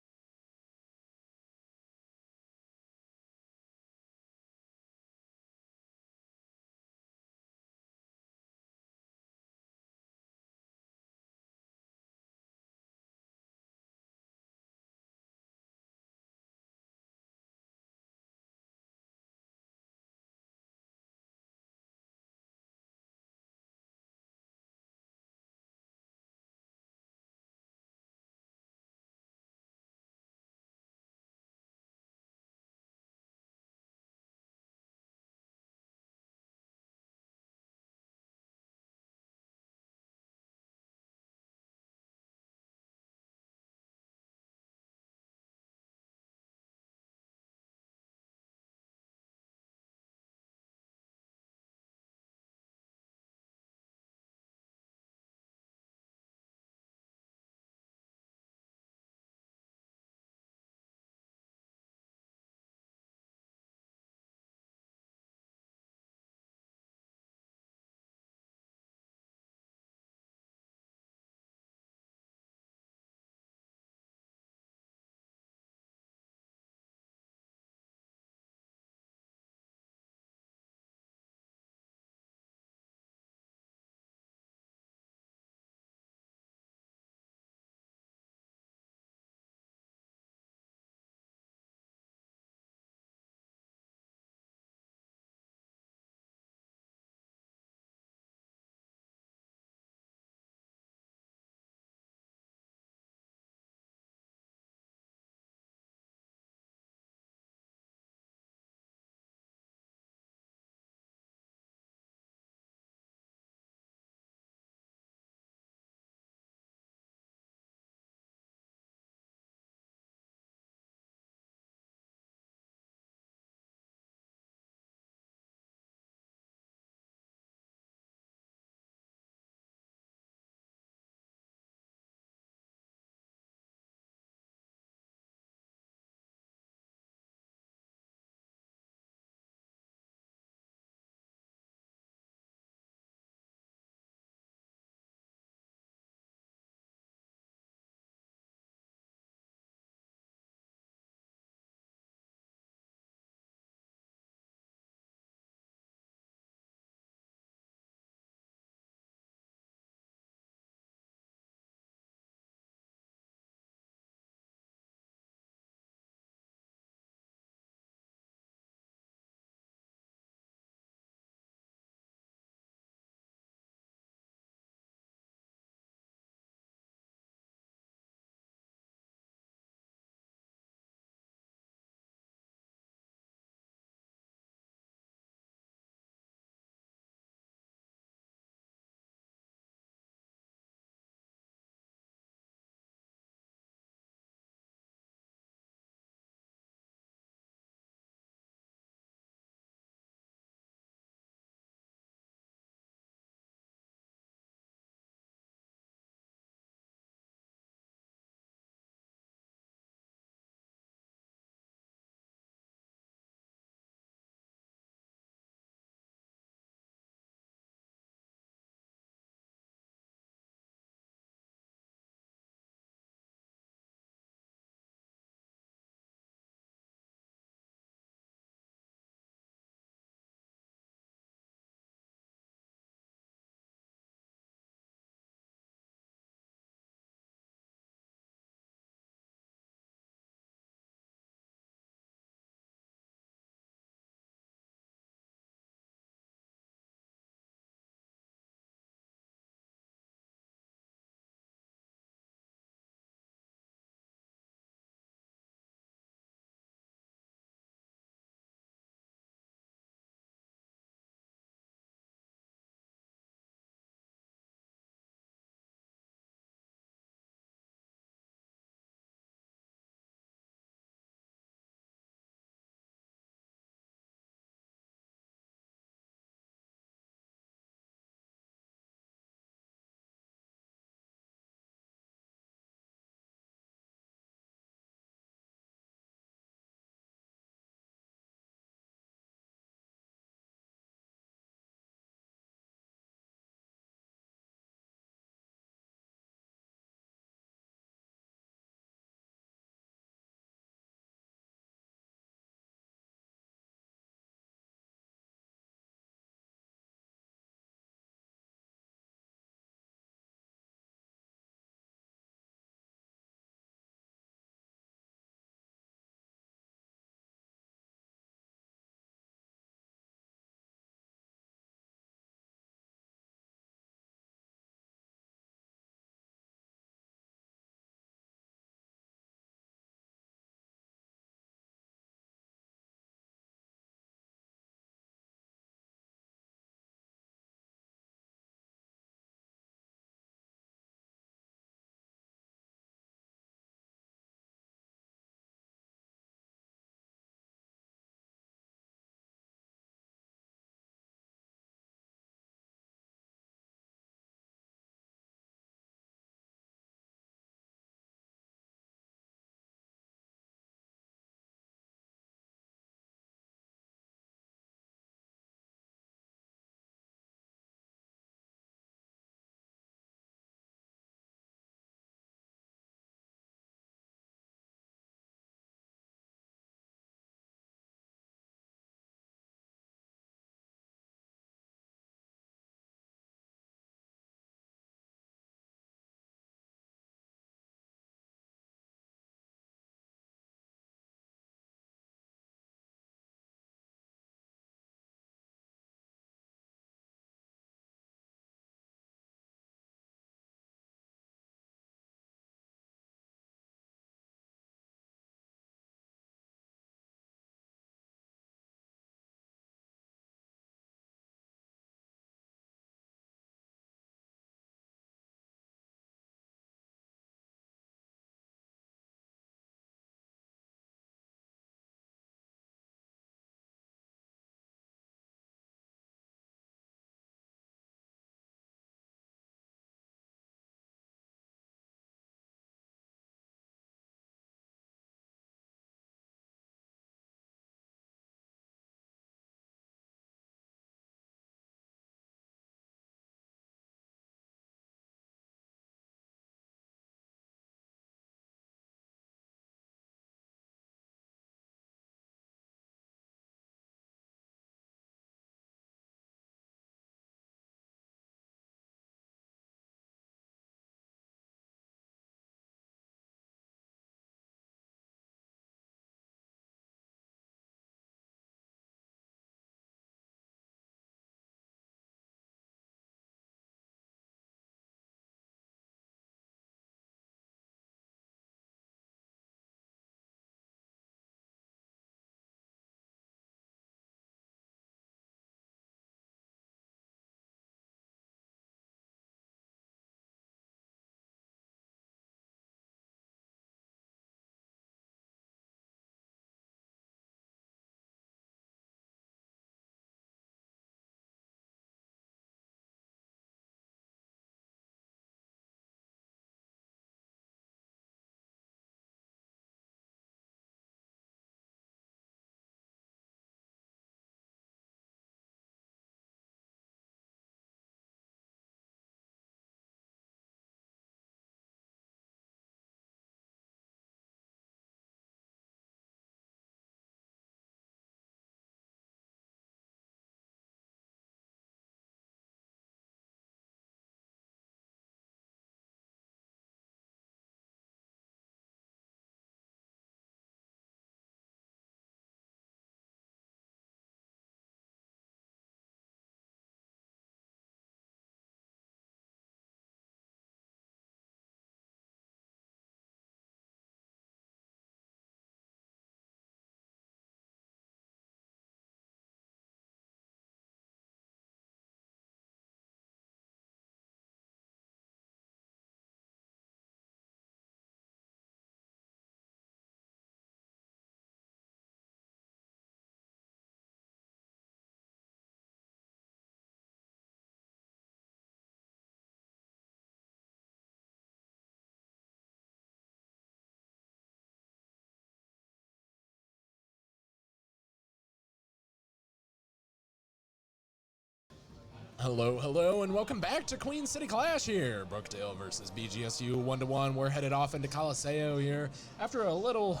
Hello, hello, and welcome back to Queen City Clash here. Brookdale versus BGSU 1-1. We're headed off into Coliseo here. After a little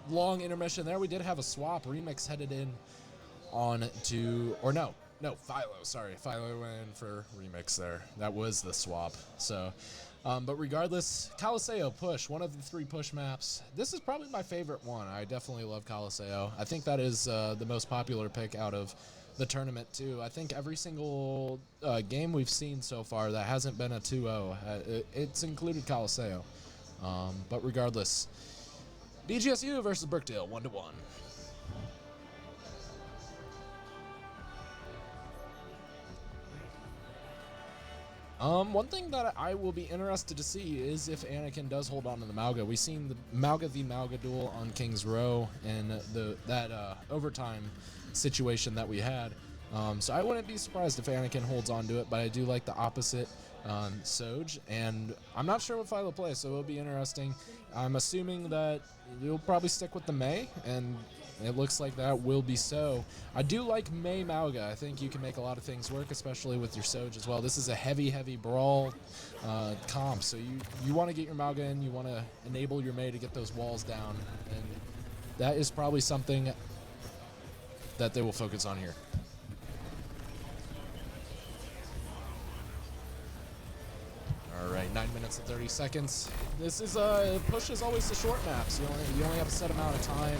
long intermission there, we did have a swap. Remix headed in on to, or no, Philo, sorry. Philo went in for Remix there. That was the swap. So, but regardless, Coliseo push, one of the 3 push maps. This is probably my favorite one. I definitely love Coliseo. I think that is the most popular pick out of the tournament too. I think every single game we've seen so far that hasn't been a 2-0, it's included Coliseo. But regardless, BGSU versus Brookdale 1-1. One thing that I will be interested to see is if Anakin does hold on to the Mauga. We've seen the Mauga v Mauga duel on King's Row and that overtime situation that we had. So I wouldn't be surprised if Anakin holds on to it, but I do like the opposite Soj, and I'm not sure what Philo plays, so it'll be interesting. I'm assuming that you'll probably stick with the Mei, and it looks like that will be so. I do like Mei Mauga. I think you can make a lot of things work, especially with your Soj as well. This is a heavy brawl comp, so you want to get your Mauga in, you want to enable your Mei to get those walls down, and that is probably something that they will focus on here. All right, 9 minutes and 30 seconds. This is push is always the short maps. You only have a set amount of time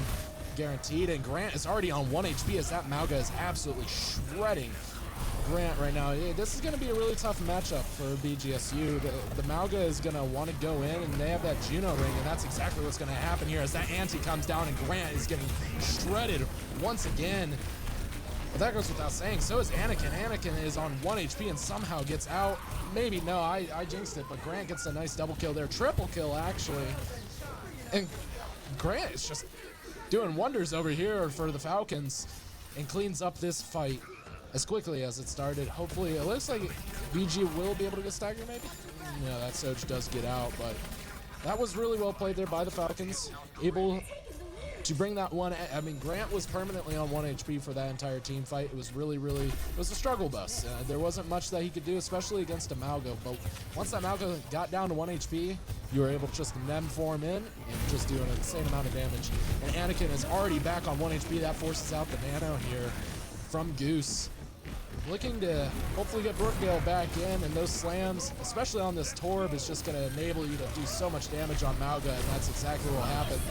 guaranteed, and Grant is already on 1 HP as that Mauga is absolutely shredding Grant right now. This is going to be a really tough matchup for BGSU. The Mauga is going to want to go in, and they have that Juno ring, and that's exactly what's going to happen here as that ante comes down, and Grant is getting shredded once again. But that goes without saying. So is Anakin. Anakin is on 1 HP and somehow gets out. Maybe, no, I jinxed it, but Grant gets a nice double kill there. Triple kill, actually. And Grant is just doing wonders over here for the Falcons and cleans up this fight as quickly as it started. Hopefully, it looks like BG will be able to get staggered, maybe? Yeah, that Soj does get out, but that was really well played there by the Falcons. Able to bring that one. I mean, Grant was permanently on 1 HP for that entire team fight. It was really, it was a struggle bus. There wasn't much that he could do, especially against a Mauga. But once that Mauga got down to 1 HP, you were able to just nem form in and just do an insane amount of damage. And Anakin is already back on 1 HP. That forces out the nano here from Goose. Looking to hopefully get Brookdale back in, and those slams, especially on this Torb, is just going to enable you to do so much damage on Mauga, and that's exactly what happened.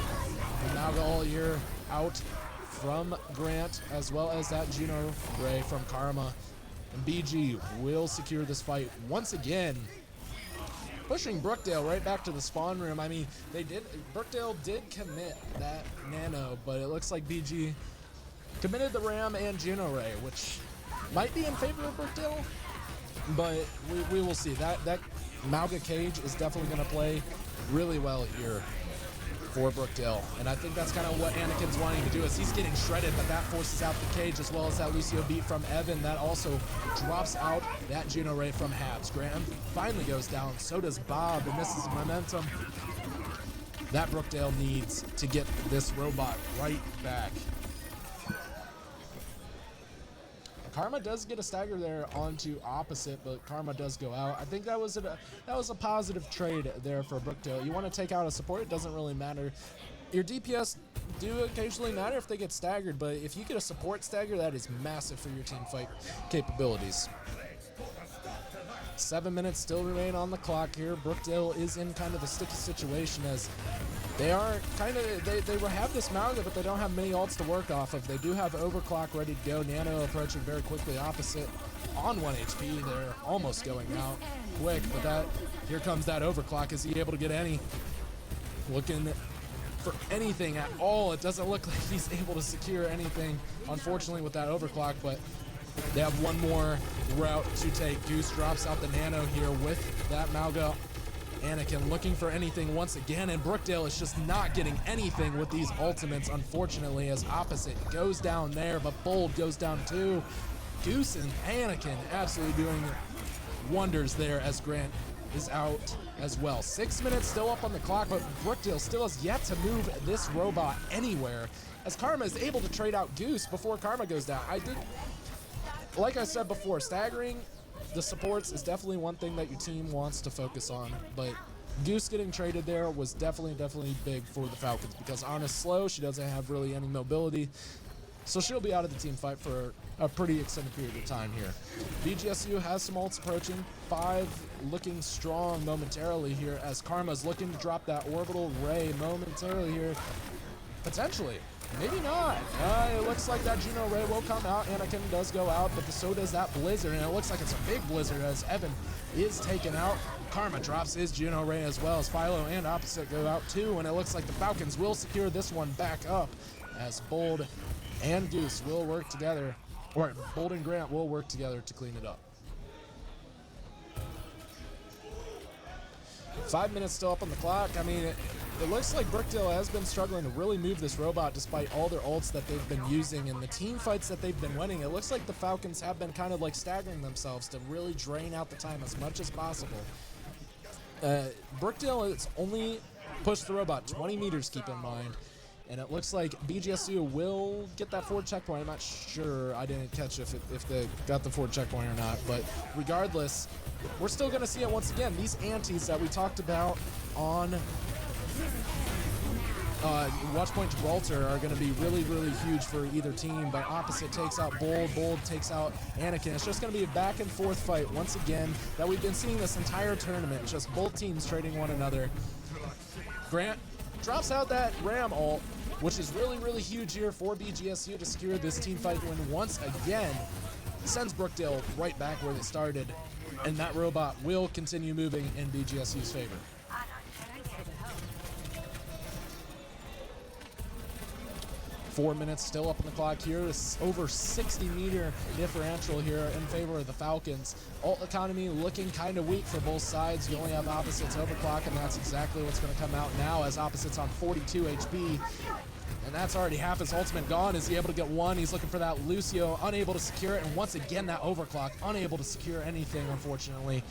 And Mauga all year out from Grant, as well as that Juno Ray from Karma. And BG will secure this fight once again, pushing Brookdale right back to the spawn room. I mean, Brookdale did commit that nano, but it looks like BG committed the Ram and Juno Ray, which might be in favor of Brookdale, but we will see. That Mauga cage is definitely going to play really well here for Brookdale, and I think that's kind of what Anakin's wanting to do, is he's getting shredded, but that forces out the cage, as well as that Lucio beat from Evan. That also drops out that Juno Ray from Habs. Graham finally goes down, so does Bob, and this is momentum that Brookdale needs to get this robot right back. Karma does get a stagger there onto opposite, but Karma does go out. I think that was a positive trade there for Brookdale. You want to take out a support, it doesn't really matter. Your DPS do occasionally matter if they get staggered, but if you get a support stagger, that is massive for your team fight capabilities. 7 minutes still remain on the clock here. Brookdale is in kind of a sticky situation, as they are kind of, they have this Mauga, but they don't have many ults to work off of. They do have Overclock ready to go. Nano approaching very quickly opposite on 1 HP. They're almost going out quick, but here comes that Overclock. Is he able to get any? Looking for anything at all. It doesn't look like he's able to secure anything, unfortunately, with that Overclock, but they have one more route to take. Goose drops out the nano here with that Mauga. Anakin looking for anything once again, and Brookdale is just not getting anything with these ultimates, unfortunately, as opposite goes down there, but Bold goes down too. Goose and Anakin absolutely doing wonders there, as Grant is out as well. 6 minutes still up on the clock, but Brookdale still has yet to move this robot anywhere, as Karma is able to trade out Goose before Karma goes down. Like I said before, staggering the supports is definitely one thing that your team wants to focus on, but Goose getting traded there was definitely big for the Falcons because Anna's slow. She doesn't have really any mobility. So she'll be out of the team fight for a pretty extended period of time here. BGSU has some ults approaching. 5 looking strong momentarily here as Karma's looking to drop that orbital ray momentarily here. Potentially. Maybe not. It looks like that Juno Ray will come out. Anakin does go out, but so does that Blizzard, and it looks like it's a big Blizzard as Evan is taken out. Karma drops his Juno Ray as well as Philo and Opposite go out too, and it looks like the Falcons will secure this one back up as Bold and Goose will work together, or Bold and Grant will work together to clean it up. 5 minutes still up on the clock. I mean, it looks like Brookdale has been struggling to really move this robot despite all their ults that they've been using and the team fights that they've been winning. It looks like the Falcons have been kind of like staggering themselves to really drain out the time as much as possible. Brookdale has only pushed the robot 20 meters, keep in mind. And it looks like BGSU will get that forward checkpoint. I'm not sure. I didn't catch if they got the forward checkpoint or not. But regardless, we're still going to see it once again. These antes that we talked about on Watchpoint Gibraltar are going to be really huge for either team. But Opposite takes out Bold. Bold takes out Anakin. It's just going to be a back and forth fight once again that we've been seeing this entire tournament. Just both teams trading one another. Grant drops out that Ram ult, which is really huge here for BGSU to secure this team fight win once again. Sends Brookdale right back where they started, and that robot will continue moving in BGSU's favor. 4 minutes still up on the clock here. It's over 60-meter differential here in favor of the Falcons. Ult economy looking kind of weak for both sides. You only have Opposites overclock, and that's exactly what's going to come out now as Opposites on 42 HP. And that's already half his ultimate gone. Is he able to get one? He's looking for that Lucio, unable to secure it. And once again, that overclock, unable to secure anything, unfortunately,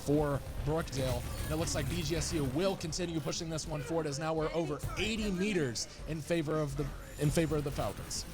for Brookdale. And it looks like BGSU will continue pushing this one forward as now we're over 80 meters in favor of the Falcons.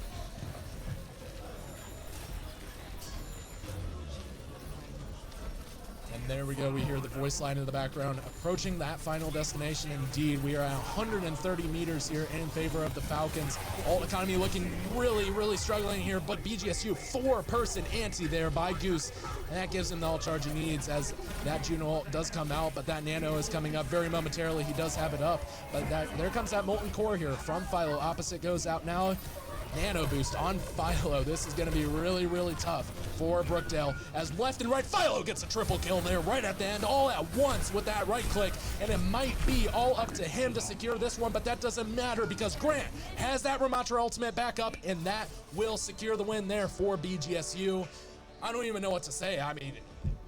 And there we go. We hear the voice line in the background. Approaching that final destination indeed. We are at 130 meters here in favor of the Falcons. Ult economy looking really struggling here, but BGSU 4-person anti there by Goose. And that gives him the ult charge he needs as that Juno ult does come out, but that Nano is coming up very momentarily. He does have it up, but there comes that Molten Core here from Philo. Opposite goes out now. Nano boost on Philo. This is going to be really tough for Brookdale as left and right Philo gets a triple kill there right at the end all at once with that right click, and it might be all up to him to secure this one, but that doesn't matter because Grant has that Ramatra ultimate back up, and that will secure the win there for BGSU. I don't even know what to say. I mean,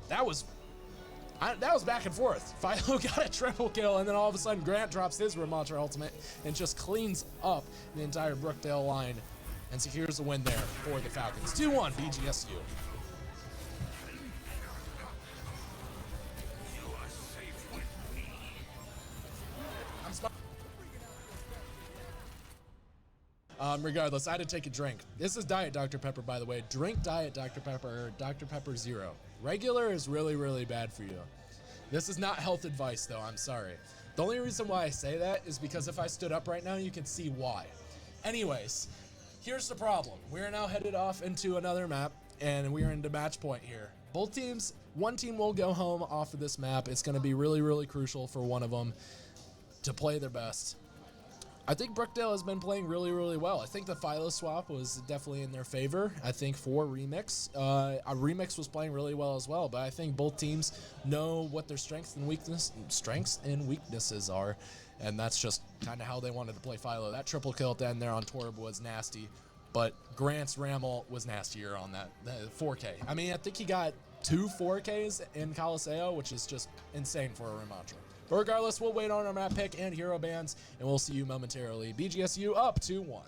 that was back and forth. Philo got a triple kill, and then all of a sudden Grant drops his Ramatra ultimate and just cleans up the entire Brookdale line and secures the win there for the Falcons. 2-1 BGSU. Regardless, I had to take a drink. This is Diet Dr. Pepper, by the way. Drink Diet Dr. Pepper or Dr. Pepper Zero. Regular is really bad for you. This is not health advice, though. I'm sorry. The only reason why I say that is because if I stood up right now, you can see why. Anyways, here's the problem. We are now headed off into another map, and we are into match point here. Both teams, one team will go home off of this map. It's going to be really crucial for one of them to play their best. I think Brookdale has been playing really well. I think the Philo swap was definitely in their favor. I think for Remix, Remix was playing really well as well, but I think both teams know what their strengths and weaknesses are, and that's just kind of how they wanted to play Philo. That triple kill at the end there on Torb was nasty, but Grant's Ramel was nastier on that 4K. I mean, I think he got 2 4Ks in Coliseo, which is just insane for a Ramatra. But regardless, we'll wait on our map pick and hero bands, and we'll see you momentarily. BGSU up 2-1.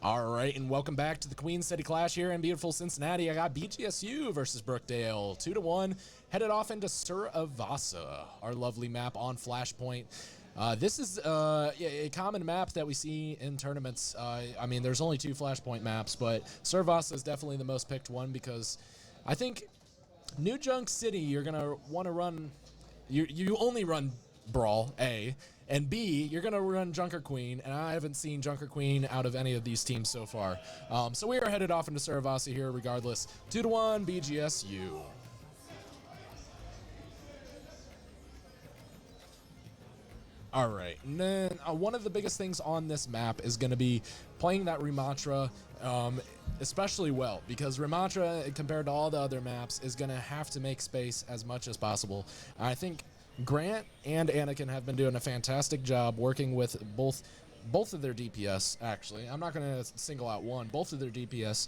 All right, and welcome back to the Queen City Clash here in beautiful Cincinnati. I got BGSU versus Brookdale, 2-1, headed off into Sir Avasa, our lovely map on Flashpoint. This is a common map that we see in tournaments. I mean, there's only 2 Flashpoint maps, but Sir Avasa is definitely the most picked one because I think New Junk City, you're going to want to run, you only run Brawl, A, and B, you're going to run Junker Queen, and I haven't seen Junker Queen out of any of these teams so far. So we are headed off into Sir Avasa here regardless. 2-1 BGSU. All right, and then one of the biggest things on this map is going to be playing that Ramattra especially well, because Ramattra, compared to all the other maps, is going to have to make space as much as possible. I think Grant and Anakin have been doing a fantastic job working with both of their DPS, actually. I'm not going to single out one, both of their DPS,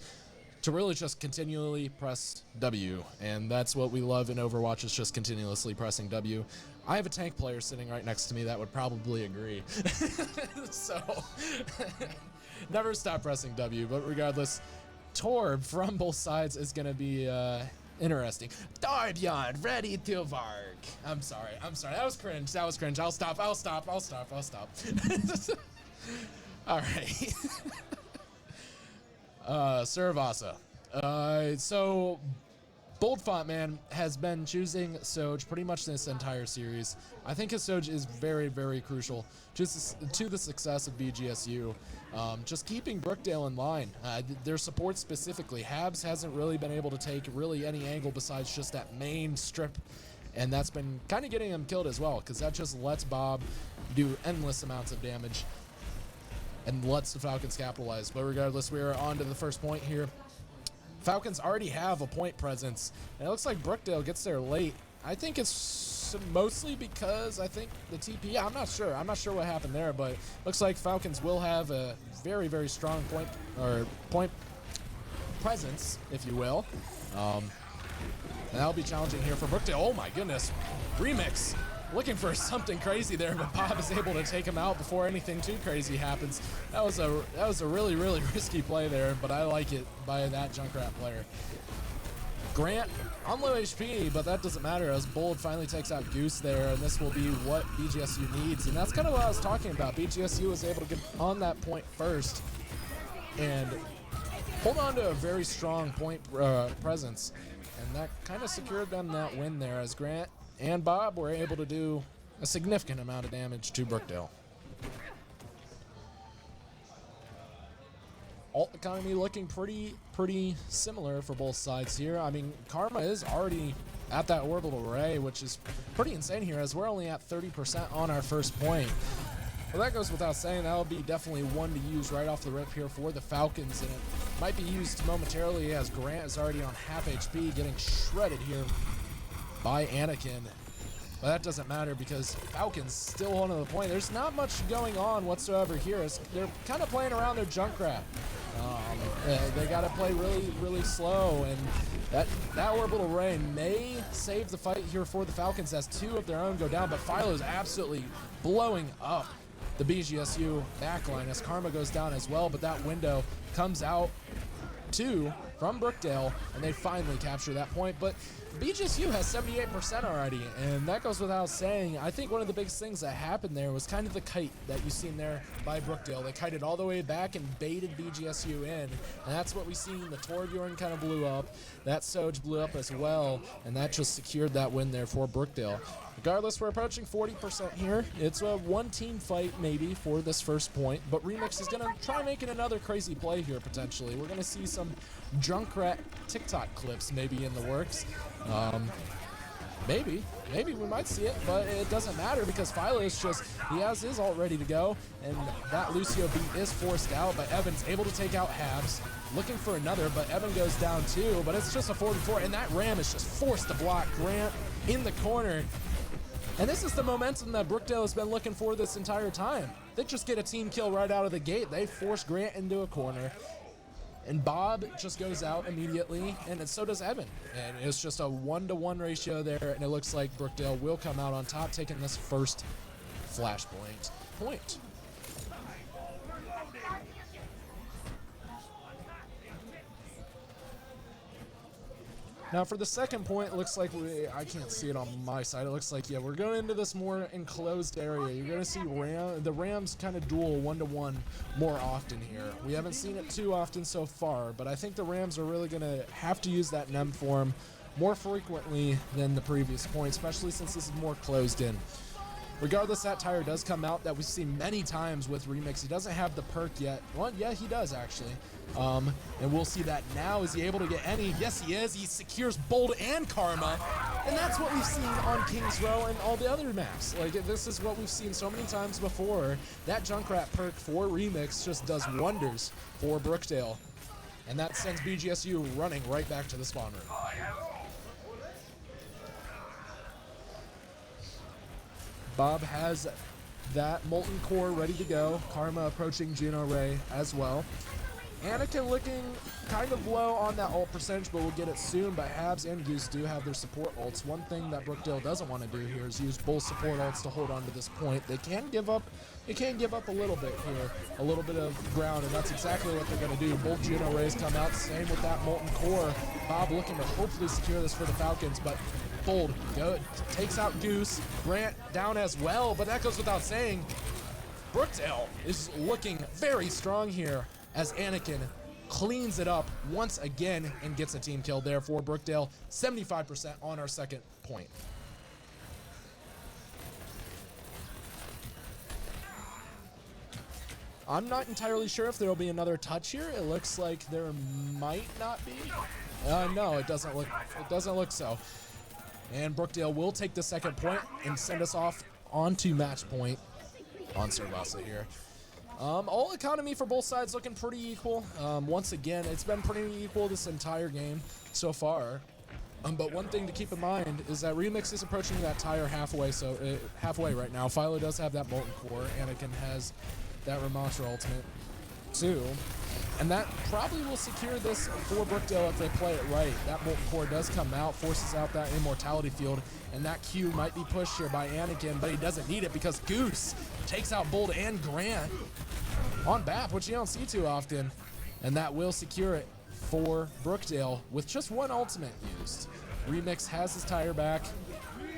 to really just continually press W, and that's what we love in Overwatch, is just continuously pressing W. I have a tank player sitting right next to me that would probably agree. So, never stop pressing W, but regardless, Torb from both sides is going to be interesting. Torbjorn, ready to work. I'm sorry. That was cringe. I'll stop. All right. Sir Avasa. So Bold Font Man has been choosing Soj pretty much this entire series. I think his Soj is very, very crucial just to the success of BGSU. Just keeping Brookdale in line. Their support specifically. Habs hasn't really been able to take really any angle besides just that main strip, and that's been kind of getting him killed as well, because that just lets Bob do endless amounts of damage and lets the Falcons capitalize. But regardless, we are on to the first point here. Falcons already have a point presence, and it looks like Brookdale gets there late. I think it's mostly because I think the TP, I'm not sure what happened there, but looks like Falcons will have a very, very strong point presence, if you will. And that'll be challenging here for Brookdale. Oh my goodness, Remix looking for something crazy there, but Bob is able to take him out before anything too crazy happens. That was a really, really risky play there, but I like it by that Junkrat player. Grant on low HP, but that doesn't matter as Bold finally takes out Goose there, and this will be what BGSU needs. And that's kind of what I was talking about. BGSU was able to get on that point first and hold on to a very strong point presence, and that kind of secured them that win there, as Grant and Bob were able to do a significant amount of damage to Brookdale. Alt economy looking pretty similar for both sides here. I mean, Karma is already at that orbital array, which is pretty insane here, as we're only at 30% on our first point. Well, that goes without saying. That'll be definitely one to use right off the rip here for the Falcons, and it might be used momentarily as Grant is already on half HP, getting shredded here by Anakin. But that doesn't matter because Falcons still on the point. There's not much going on whatsoever here. They're kind of playing around their Junkrat. They got to play really, really slow, and that orbital ray may save the fight here for the Falcons as 2 of their own go down, but Philo's absolutely blowing up the BGSU backline as Karma goes down as well, but that window comes out too from Brookdale, and they finally capture that point. But BGSU has 78% already, and that goes without saying. I think one of the biggest things that happened there was kind of the kite that you seen there by Brookdale. They kited all the way back and baited BGSU in, and that's what we seen. The Torbjorn kind of blew up, that Soj blew up as well, and that just secured that win there for Brookdale. Regardless, we're approaching 40% here. It's a one-team fight maybe for this first point, but Remix is going to try making another crazy play here potentially. We're going to see some Junkrat TikTok clips maybe in the works. Maybe we might see it, but it doesn't matter because Philo is he has his ult ready to go, and that Lucio beat is forced out, but Evan's able to take out Habs, looking for another, but Evan goes down too, but it's just a 4v4, and that Ram is just forced to block Grant in the corner. And this is the momentum that Brookdale has been looking for this entire time. They just get a team kill right out of the gate. They force Grant into a corner, and Bob just goes out immediately, and so does Evan. And it's just a 1-to-1 ratio there, and it looks like Brookdale will come out on top, taking this first Flashpoint point. Now for the second point, it looks like I can't see it on my side. It looks like, yeah, we're going into this more enclosed area. You're going to see the Rams kind of duel 1-to-1 more often here. We haven't seen it too often so far, but I think the Rams are really going to have to use that NEM form more frequently than the previous point, especially since this is more closed in. Regardless, that tire does come out that we've seen many times with Remix. He doesn't have the perk yet. Well, yeah, he does actually. And we'll see that now. Is he able to get any? Yes, he is. He secures Bold and Karma. And that's what we've seen on Kings Row and all the other maps. Like, this is what we've seen so many times before. That Junkrat perk for Remix just does wonders for Brookdale. And that sends BGSU running right back to the spawn room. Bob has that Molten Core ready to go. Karma approaching Gino Ray as well. Anakin looking kind of low on that ult percentage, but we'll get it soon. But Habs and Goose do have their support ults. One thing that Brookdale doesn't want to do here is use both support ults to hold on to this point. They can give up a little bit here, a little bit of ground, and that's exactly what they're going to do. Both Gino Rays come out, same with that Molten Core. Bob looking to hopefully secure this for the Falcons, but Bold takes out Goose. Grant down as well, but that goes without saying. Brookdale is looking very strong here as Anakin cleans it up once again and gets a team kill there for Brookdale. 75% on our second point. I'm not entirely sure if there will be another touch here. It looks like there might not be. No, it doesn't look so. And Brookdale will take the second point and send us off onto match point on Cervasa here. All economy for both sides looking pretty equal. Once again, it's been pretty equal this entire game so far. But one thing to keep in mind is that Remix is approaching that tire halfway, so halfway right now. Philo does have that Molten Core. Anakin has that Ramontra ultimate too. And that probably will secure this for Brookdale if they play it right. That Molten Core does come out, forces out that Immortality field, and that Q might be pushed here by Anakin, but he doesn't need it because Goose takes out Bold and Grant on BAP, which you don't see too often. And that will secure it for Brookdale with just one ultimate used. Remix has his tire back,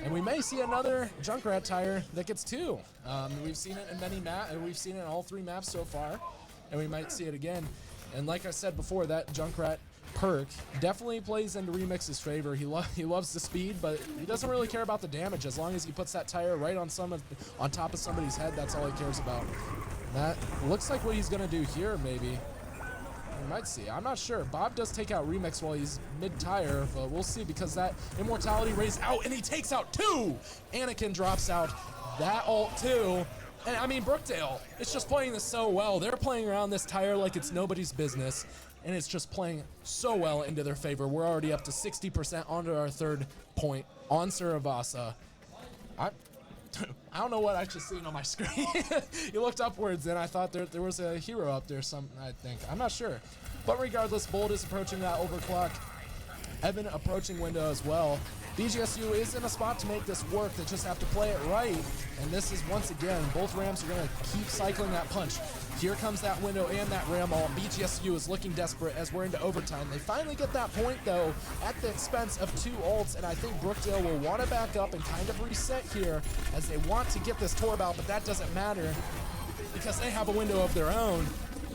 and we may see another Junkrat tire that gets two. We've seen it in many maps, we've seen it in all three maps so far, and we might see it again. And like I said before, that Junkrat perk definitely plays into Remix's favor. He loves the speed, but he doesn't really care about the damage. As long as he puts that tire right on top of somebody's head, that's all he cares about. And that looks like what he's gonna do here, maybe. We might see. I'm not sure. Bob does take out Remix while he's mid-tire, but we'll see because that Immortality rays out, and he takes out two! Anakin drops out that ult too. And I mean, Brookdale, it's just playing this so well. They're playing around this tire like it's nobody's business, and it's just playing so well into their favor. We're already up to 60% onto our third point on Cervasa. I don't know what I just seen on my screen. You looked upwards, and I thought there was a hero up there, I think. I'm not sure. But regardless, Bold is approaching that overclock. Evan approaching window as well. BGSU is in a spot to make this work. They just have to play it right. And this is, once again, both Rams are going to keep cycling that punch. Here comes that window and that Ram ult. BGSU is looking desperate as we're into overtime. They finally get that point, though, at the expense of two ults. And I think Brookdale will want to back up and kind of reset here as they want to get this Torb out. But that doesn't matter because they have a window of their own.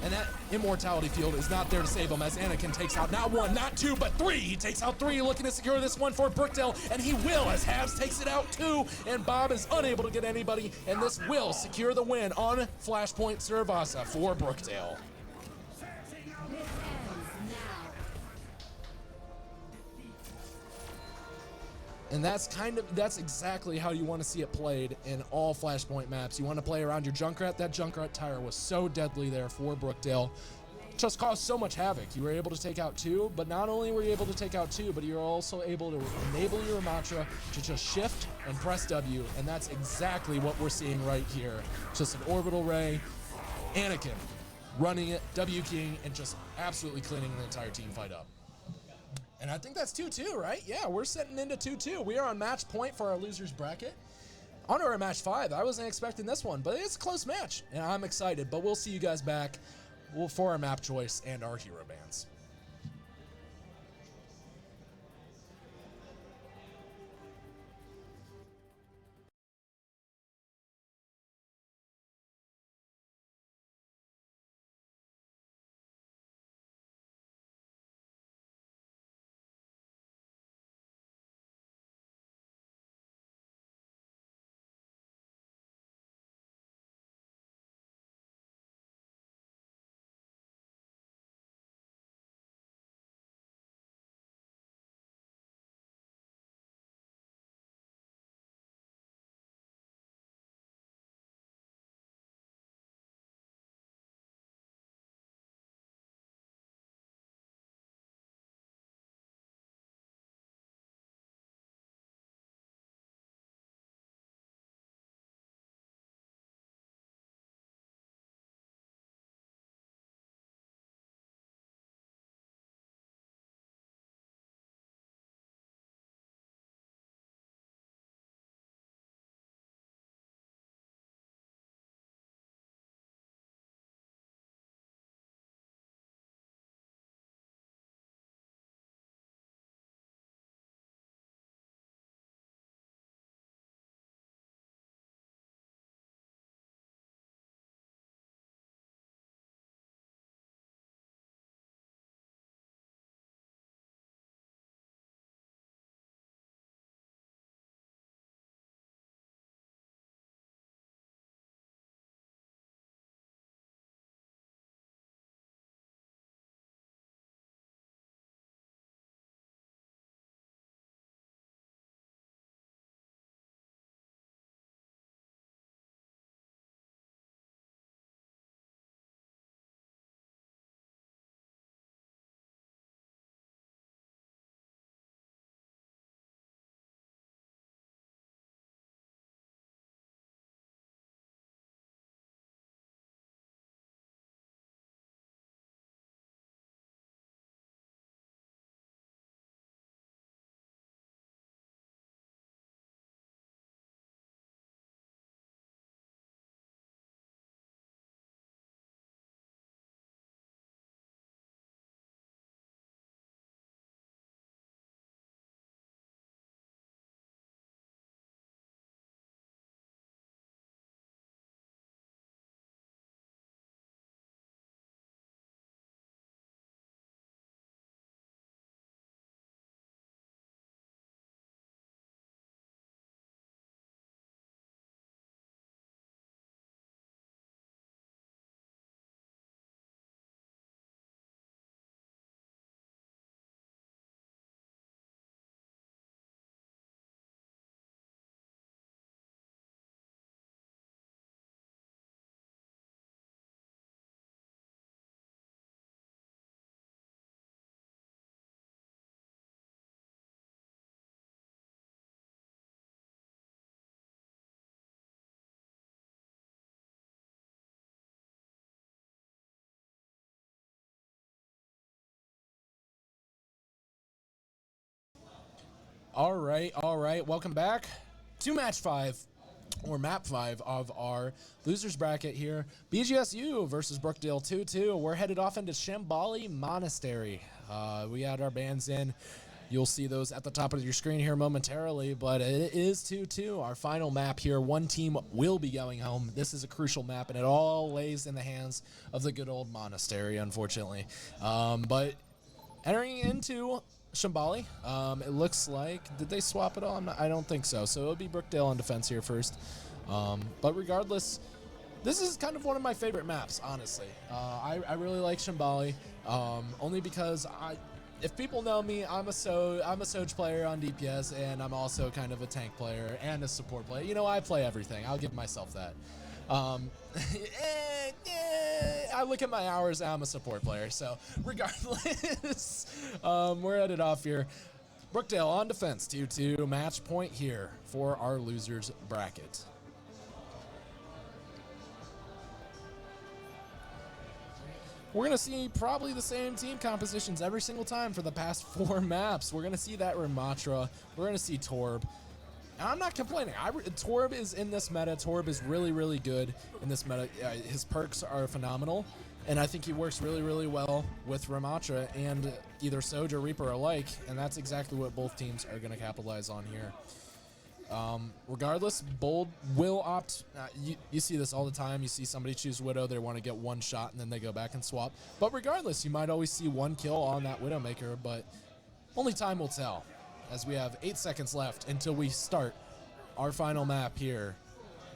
And that Immortality field is not there to save him as Anakin takes out not one, not two, but three. He takes out three, looking to secure this one for Brookdale, and he will as Habs takes it out too, and Bob is unable to get anybody, and this will secure the win on Flashpoint Cervasa for Brookdale. And that's exactly how you want to see it played in all Flashpoint maps. You want to play around your Junkrat. That Junkrat tire was so deadly there for Brookdale. Just caused so much havoc. You were able to take out two, but not only were you able to take out two, but you're also able to enable your mantra to just shift and press W, and that's exactly what we're seeing right here. Just an orbital ray, Anakin running it, W keying, and just absolutely cleaning the entire team fight up. And I think that's 2-2, right? Yeah, we're setting into 2-2. We are on match point for our losers bracket. On to our match 5. I wasn't expecting this one, but it's a close match, and I'm excited. But we'll see you guys back for our map choice and our hero bands. All right, all right. Welcome back to match 5 or map 5 of our losers bracket here. BGSU versus Brookdale 2-2. We're headed off into Shambhala Monastery. We had our bands in. You'll see those at the top of your screen here momentarily, but it is 2-2, our final map here. One team will be going home. This is a crucial map, and it all lays in the hands of the good old monastery, unfortunately. But entering into Shambhala, it looks like, did they swap it all? I don't think so. So it'll be Brookdale on defense here first. But regardless, this is kind of one of my favorite maps, honestly. I really like Shambhala, only because if people know me, I'm a Soj player on DPS, and I'm also kind of a tank player and a support player. You know, I play everything. I'll give myself that. I look at my hours, I'm a support player. So regardless, we're headed off here. Brookdale on defense, 2-2, match point here for our losers bracket. We're going to see probably the same team compositions every single time for the past 4 maps. We're going to see that Ramatra. We're going to see Torb. And I'm not complaining. Torb is in this meta. Torb is really, really good in this meta. His perks are phenomenal. And I think he works really, really well with Ramatra and either Soj or Reaper alike. And that's exactly what both teams are going to capitalize on here. Regardless, Bold will opt. You see this all the time. You see somebody choose Widow, they want to get one shot, and then they go back and swap. But regardless, you might always see one kill on that Widowmaker, but only time will tell, as we have 8 seconds left until we start our final map here.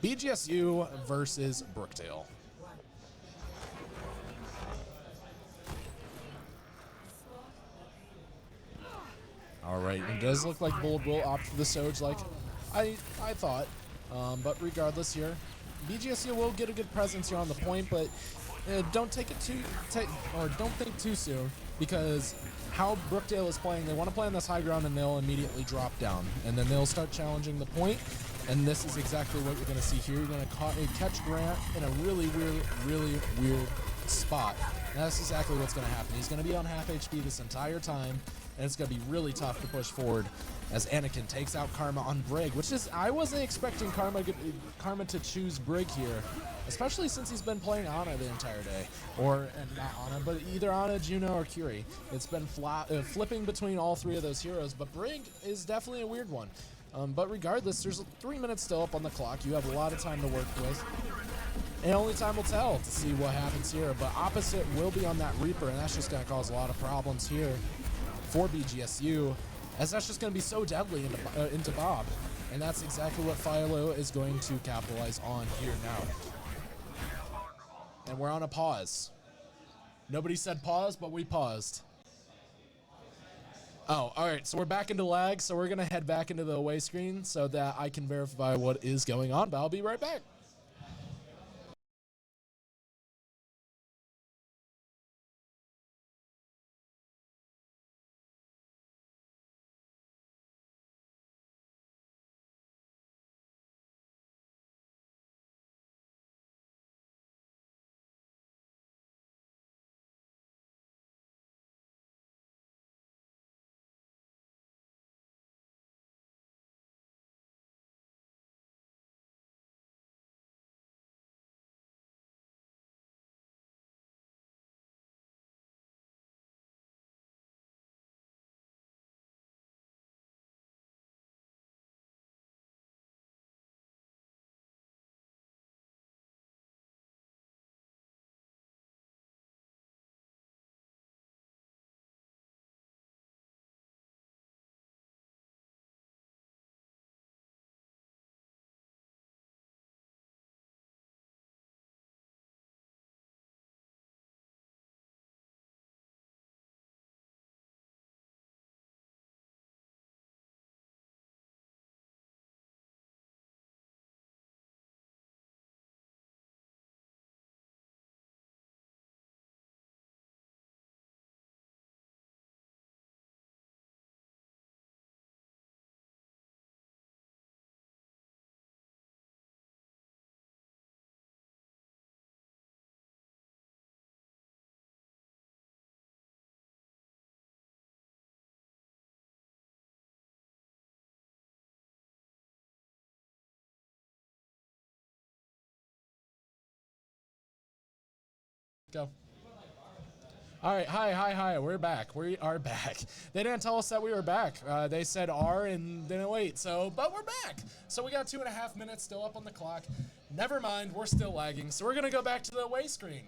BGSU versus Brookdale. All right, it does look like Bold will opt for the Soj like I thought, but regardless here, BGSU will get a good presence here on the point, but don't think too soon, because how Brookdale is playing, they want to play on this high ground and they'll immediately drop down, and then they'll start challenging the point, and this is exactly what you're going to see here. You're going to catch Grant in a really weird spot. And that's exactly what's going to happen. He's going to be on half HP this entire time, and it's going to be really tough to push forward as Anakin takes out Karma on Brig, which is, I wasn't expecting Karma to choose Brig here, especially since he's been playing Ana the entire day. And not Ana, but either Ana, Juno, or Curie. It's been flipping between all 3 of those heroes, but Brig is definitely a weird one. But regardless, there's 3 minutes still up on the clock. You have a lot of time to work with. And only time will tell to see what happens here. But opposite will be on that Reaper, and that's just going to cause a lot of problems here for BGSU, as that's just going to be so deadly into Bob. And that's exactly what Philo is going to capitalize on here now. And we're on a pause. Nobody said pause, but we paused. Oh, all right, so we're back into lag, so we're going to head back into the away screen so that I can verify what is going on, but I'll be right back. Go. All right, hi. We're back. We are back. They didn't tell us that we were back. They said R and didn't wait. So, but we're back. So we got 2.5 minutes still up on the clock. Never mind, we're still lagging. So we're gonna go back to the away screen.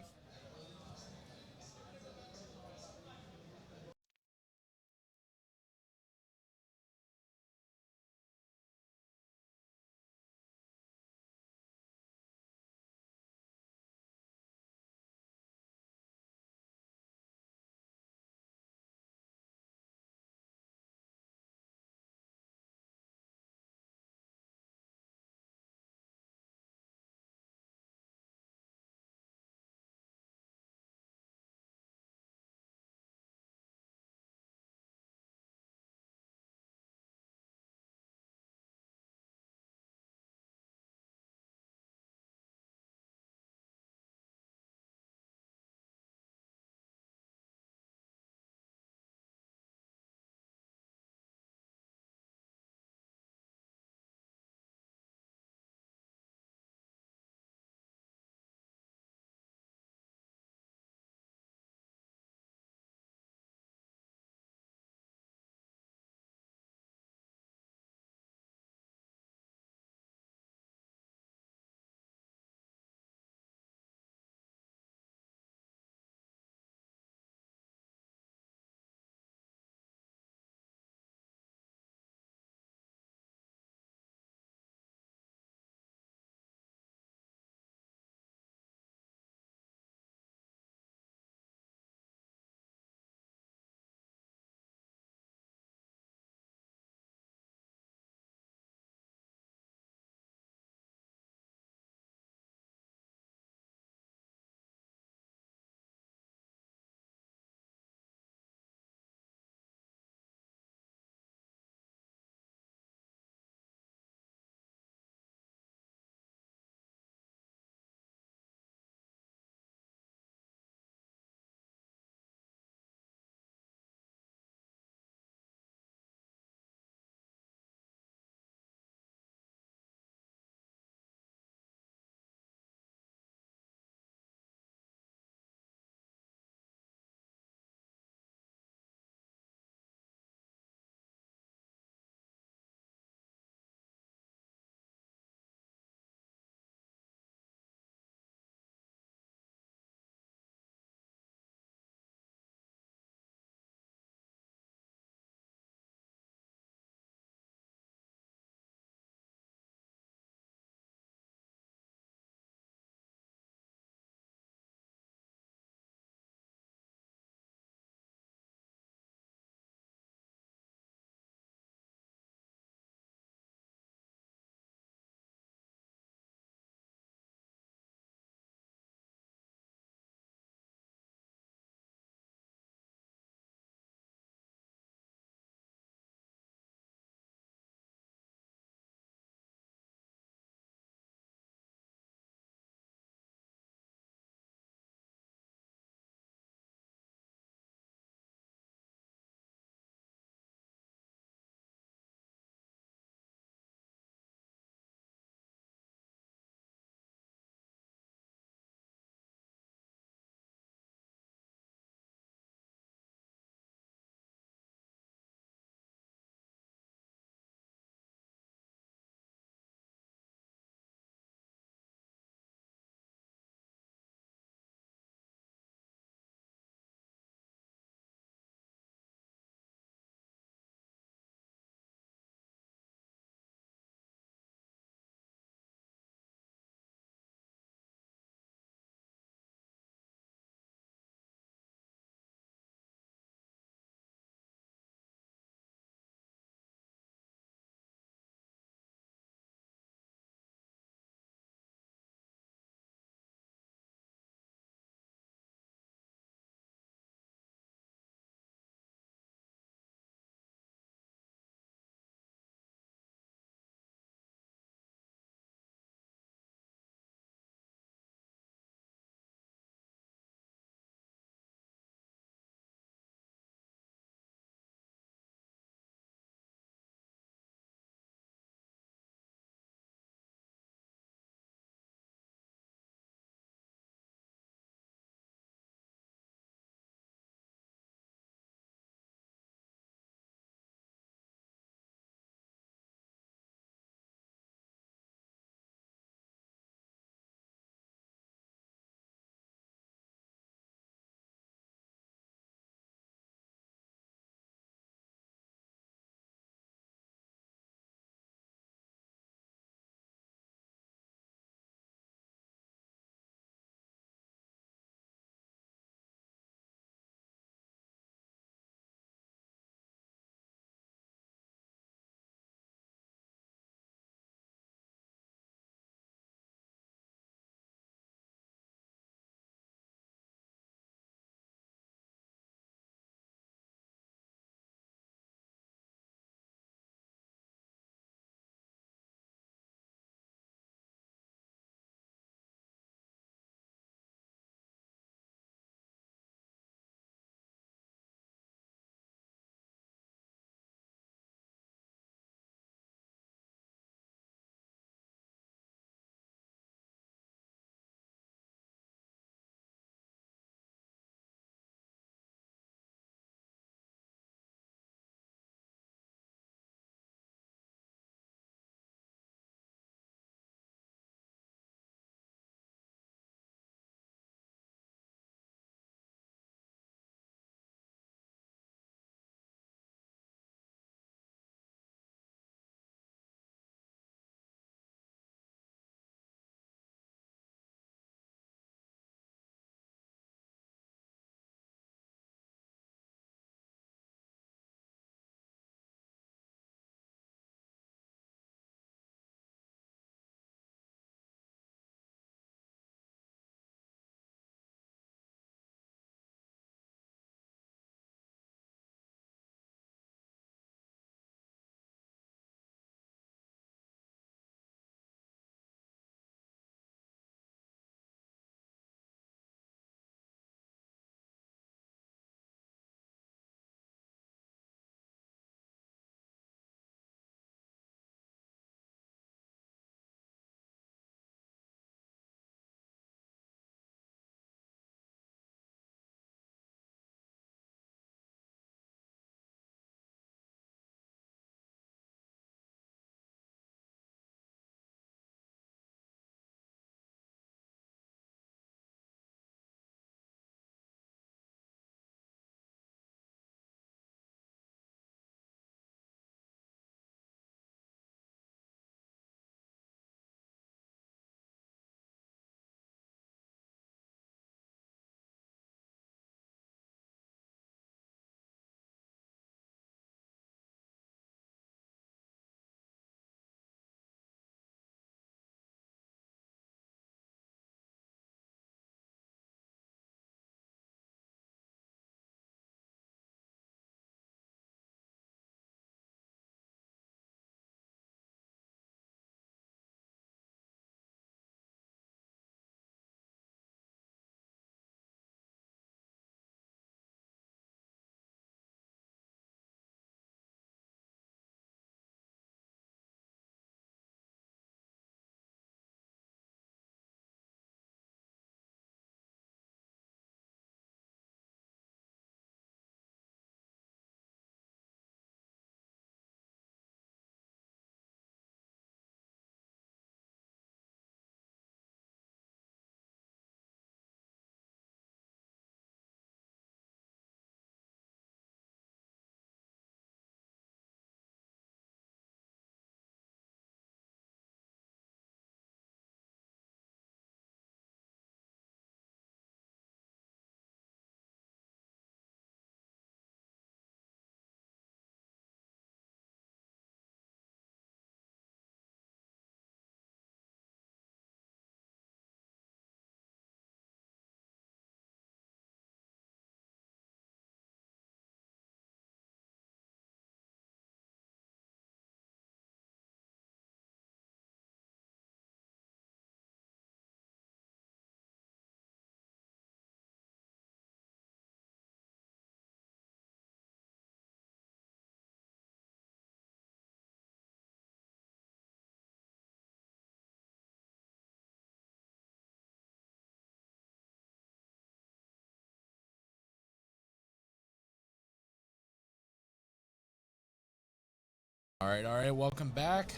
All right, welcome back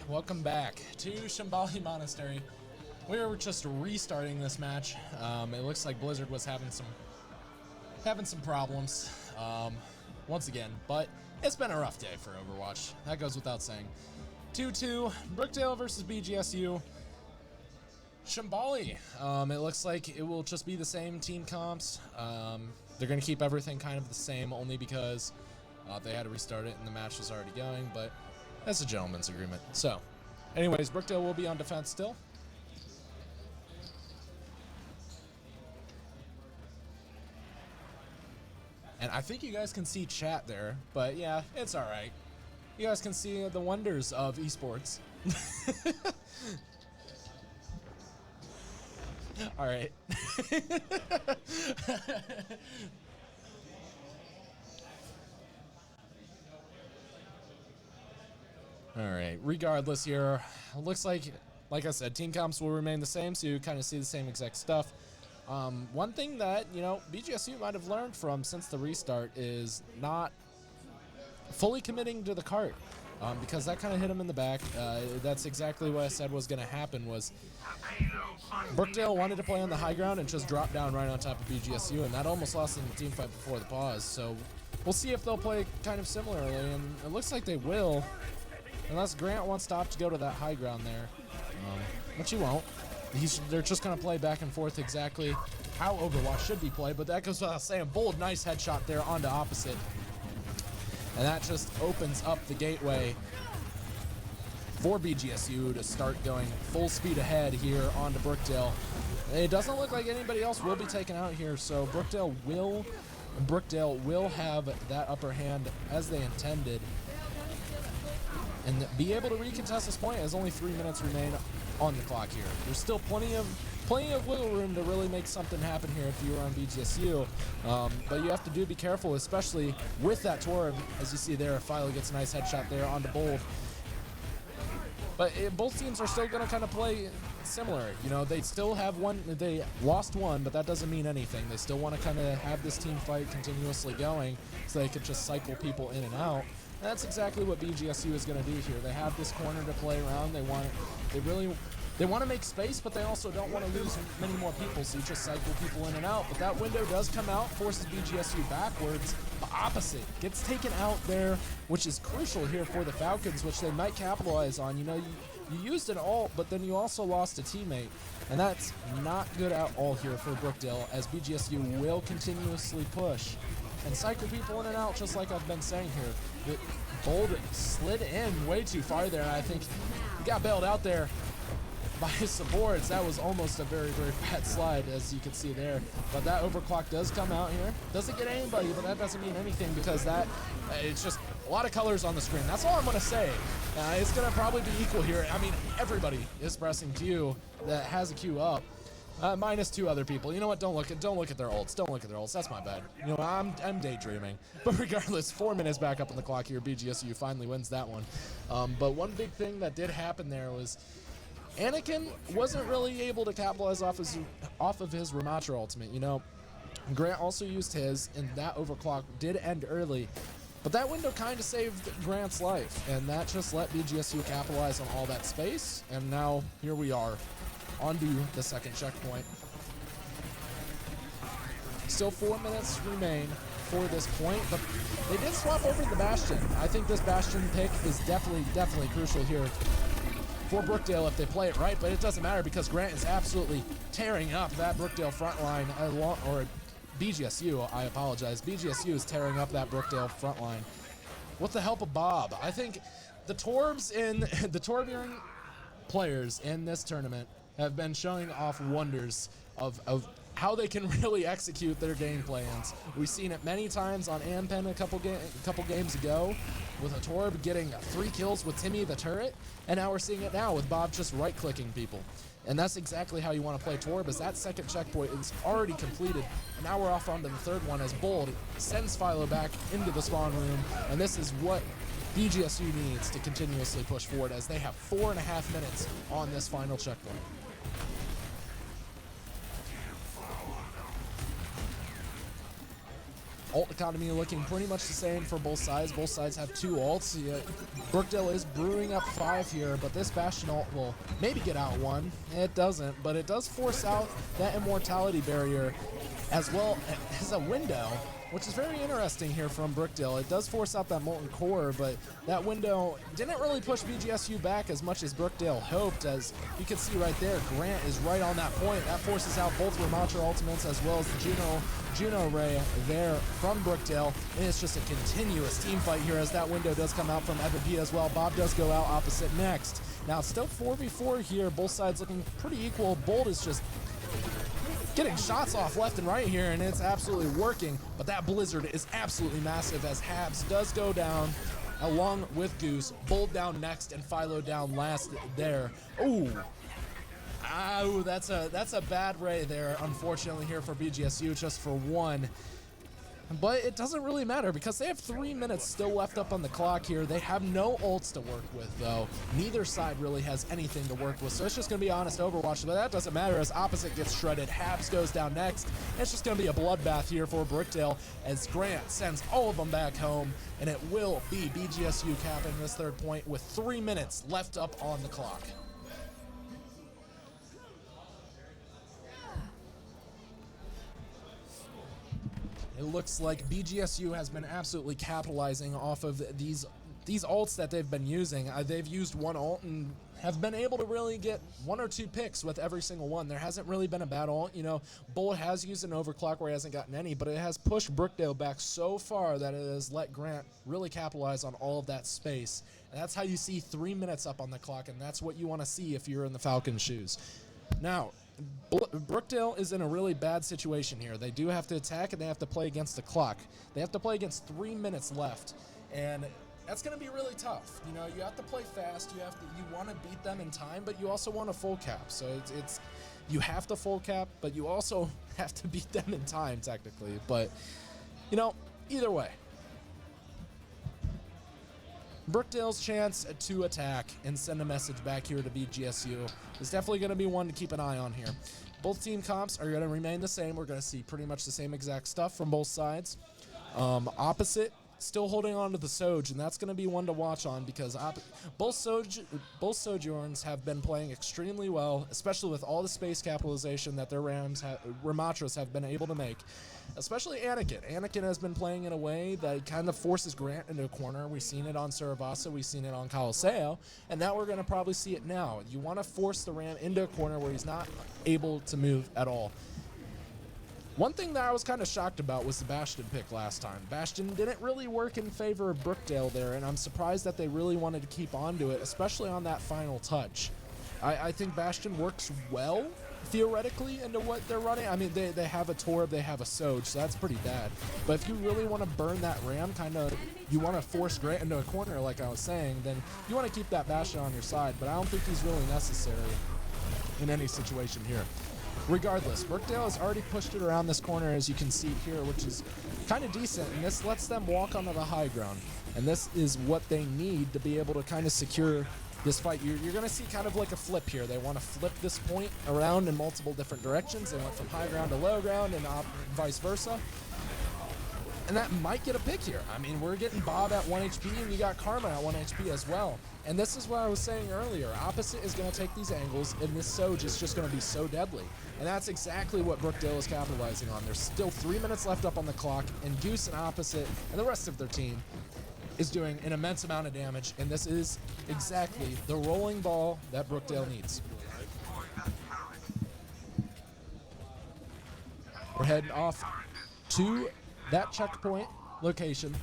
to Shambali Monastery. We were just restarting this match. It looks like Blizzard was having some problems once again, but it's been a rough day for Overwatch. That goes without saying. 2-2, Brookdale versus BGSU. Shambali, it looks like it will just be the same team comps. They're going to keep everything kind of the same only because they had to restart it and the match was already going, but that's a gentleman's agreement. So, anyways, Brookdale will be on defense still. And I think you guys can see chat there, but yeah, it's all right. You guys can see the wonders of esports. All right. All right. Regardless here, looks like I said, team comps will remain the same, so you kind of see the same exact stuff. One thing that, BGSU might have learned from since the restart is not fully committing to the cart, because that kind of hit him in the back. That's exactly what I said was going to happen. Was Brookdale wanted to play on the high ground and just drop down right on top of BGSU, and that almost lost in the team fight before the pause. So we'll see if they'll play kind of similarly, and it looks like they will, unless Grant wants to opt to go to that high ground there, which he won't. They're just going to play back and forth exactly how Overwatch should be played, but that goes without saying. Bold, nice headshot there onto opposite. And that just opens up the gateway for BGSU to start going full speed ahead here onto Brookdale. It doesn't look like anybody else will be taken out here, so Brookdale will have that upper hand as they intended and be able to recontest this point as only 3 minutes remain on the clock here. There's still plenty of wiggle room to really make something happen here if you were on BGSU, but you have to be careful, especially with that Torb. As you see there, Philo gets a nice headshot there onto Bold. But both teams are still going to kind of play similar. They still have they lost one, but that doesn't mean anything. They still want to kind of have this team fight continuously going so they could just cycle people in and out. And that's exactly what BGSU is going to do here. They have this corner to play around. They want to make space, but they also don't want to lose many more people, so you just cycle people in and out. But that window does come out, forces BGSU backwards. The opposite gets taken out there, which is crucial here for the Falcons, which they might capitalize on. You used an ult, but then you also lost a teammate, and that's not good at all here for Brookdale, as BGSU will continuously push and cycle people in and out, just like I've been saying here. Bold slid in way too far there, and I think he got bailed out there by his supports. That was almost a very, very bad slide, as you can see there. But that overclock does come out here. Doesn't get anybody, but that doesn't mean anything, because it's just a lot of colors on the screen. That's all I'm going to say. It's going to probably be equal here. I mean, everybody is pressing Q that has a Q up. Minus 2 other people. You know what? Don't look at their ults. Don't look at their ults. That's my bad. I'm daydreaming. But regardless, 4 minutes back up on the clock here. BGSU finally wins that one. But one big thing that did happen there was Anakin wasn't really able to capitalize off of his Ramatra ultimate. Grant also used his, and that overclock did end early. But that window kind of saved Grant's life, and that just let BGSU capitalize on all that space. And now here we are, onto the second checkpoint. Still 4 minutes remain for this point, but they did swap over the Bastion. I think this Bastion pick is definitely crucial here for Brookdale if they play it right, but it doesn't matter because Grant is absolutely tearing up that Brookdale front line, or BGSU, I apologize. BGSU is tearing up that Brookdale front line with the help of Bob. I think the Torbjorn players in this tournament have been showing off wonders of how they can really execute their game plans. We've seen it many times on Ampen a couple games ago, with a Torb getting 3 kills with Timmy the turret, and now we're seeing it now with Bob just right-clicking people. And that's exactly how you want to play Torb, as that second checkpoint is already completed. And now we're off onto the third one, as Bold sends Philo back into the spawn room, and this is what BGSU needs to continuously push forward, as they have 4.5 minutes on this final checkpoint. Ult economy looking pretty much the same for both sides. Both sides have 2 ults. Brookdale is brewing up 5 here, but this Bastion ult will maybe get out 1. It doesn't, but it does force out that immortality barrier as well as a window, which is very interesting here from Brookdale. It does force out that Molten Core, but that window didn't really push BGSU back as much as Brookdale hoped. As you can see right there, Grant is right on that point. That forces out both Ramatra ultimates as well as the Juno Ray there from Brookdale. And it's just a continuous team fight here as that window does come out from Evan P as well. Bob does go out opposite next. Now it's still 4v4 here, both sides looking pretty equal. Bolt is just getting shots off left and right here, and it's absolutely working. But that Blizzard is absolutely massive as Habs does go down along with Goose. Bold down next and Philo down last there. Ooh. Ow, that's a bad ray there, unfortunately, here for BGSU, just for 1. But it doesn't really matter because they have 3 minutes still left up on the clock here. They have no ults to work with, though. Neither side really has anything to work with, so it's just going to be honest Overwatch. But that doesn't matter as opposite gets shredded. Habs goes down next. It's just going to be a bloodbath here for Brookdale as Grant sends all of them back home, and it will be BGSU capping this 3rd point with 3 minutes left up on the clock. It looks like BGSU has been absolutely capitalizing off of these ults that they've been using. They've used 1 ult and have been able to really get 1 or 2 picks with every single one. There hasn't really been a bad ult. You know, Bull has used an overclock where he hasn't gotten any, but it has pushed Brookdale back so far that it has let Grant really capitalize on all of that space. And that's how you see 3 minutes up on the clock, and that's what you want to see if you're in the Falcons' shoes. Now, Brookdale is in a really bad situation here. They do have to attack, and they have to play against the clock. They have to play against 3 minutes left, and that's going to be really tough. You know, you have to play fast. You want to beat them in time, but you also want a full cap. So it's you have to full cap, but you also have to beat them in time technically. But you know, either way, Brookdale's chance to attack and send a message back here to BGSU is definitely going to be one to keep an eye on here. Both team comps are going to remain the same. We're going to see pretty much the same exact stuff from both sides. Opposite still holding on to the Soj, and that's going to be one to watch on because both Sojourns have been playing extremely well, especially with all the space capitalization that their Ramatras have been able to make. Especially Anakin. Anakin has been playing in a way that kind of forces Grant into a corner. We've seen it on Saravasa, we've seen it on Caliseo, and now we're going to probably see it now. You want to force the Ram into a corner where he's not able to move at all. One thing that I was kind of shocked about was the Bastion pick last time. Bastion didn't really work in favor of Brookdale there, and I'm surprised that they really wanted to keep on to it, especially on that final touch. I think Bastion works well, theoretically, into what they're running. I mean, they have a Torb, they have a Soj, so that's pretty bad. But if you really want to burn that Ram, you want to force Grant into a corner, like I was saying, then you want to keep that Bastion on your side, but I don't think he's really necessary in any situation here. Regardless, Brookdale has already pushed it around this corner, as you can see here, which is kind of decent, and this lets them walk onto the high ground. And this is what they need to be able to kind of secure this fight. You're going to see kind of like a flip here. They want to flip this point around in multiple different directions. They went from high ground to low ground and vice versa. And that might get a pick here. I mean, we're getting Bob at 1 HP, and we got Karma at 1 HP as well. And this is what I was saying earlier. Opposite is going to take these angles, and this Soj is just going to be so deadly. And that's exactly what Brookdale is capitalizing on. There's still 3 minutes left up on the clock, and Goose and Opposite and the rest of their team is doing an immense amount of damage, and this is exactly the rolling ball that Brookdale needs. We're heading off to that checkpoint location,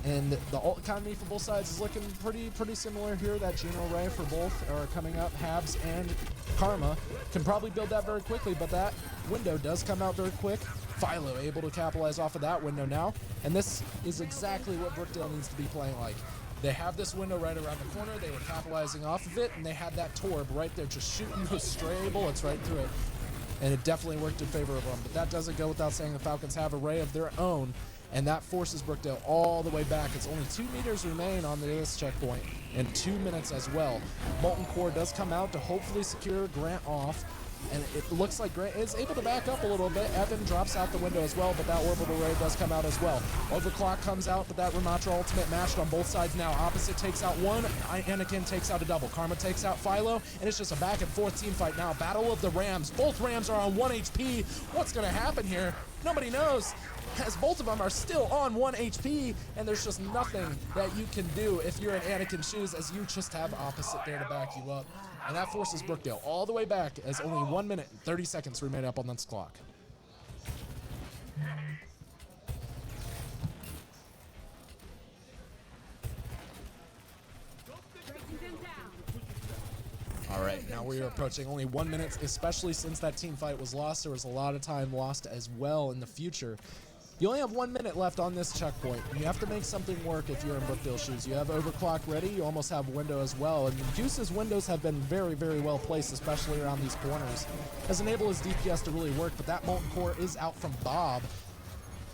and the ult economy for both sides is looking pretty similar here. That Juno Ray for both are coming up. Habs and Karma can probably build that very quickly, but that window does come out very quick. Philo able to capitalize off of that window now, and this is exactly what Brookdale needs to be playing like. They have this window right around the corner, they were capitalizing off of it, and they had that Torb right there just shooting those stray bullets right through it. And it definitely worked in favor of them, but that doesn't go without saying. The Falcons have a ray of their own, and that forces Brookdale all the way back. It's only 2 meters remain on this checkpoint, and 2 minutes as well. Molten Core does come out to hopefully secure Grant off. And it looks like Grant is able to back up a little bit. Evan drops out the window as well, but that orbital ray does come out as well. Overclock comes out, but that Ramatra ultimate matched on both sides now. Opposite takes out one, Anakin takes out a double. Karma takes out Philo, and it's just a back and forth team fight now. Battle of the Rams. Both Rams are on 1 HP. What's going to happen here? Nobody knows, as both of them are still on 1 HP, and there's just nothing that you can do if you're in Anakin's shoes, as you just have Opposite there to back you up. And that forces Brookdale all the way back, as only 1 minute and 30 seconds remain up on this clock. All right, now we are approaching only 1 minute, especially since that team fight was lost. There was a lot of time lost as well in the future. You only have 1 minute left on this checkpoint, and you have to make something work if you're in Brookdale's shoes. You have overclock ready, you almost have window as well, and Goose's windows have been very, very well placed, especially around these corners. Has enabled his DPS to really work, but that Molten Core is out from Bob.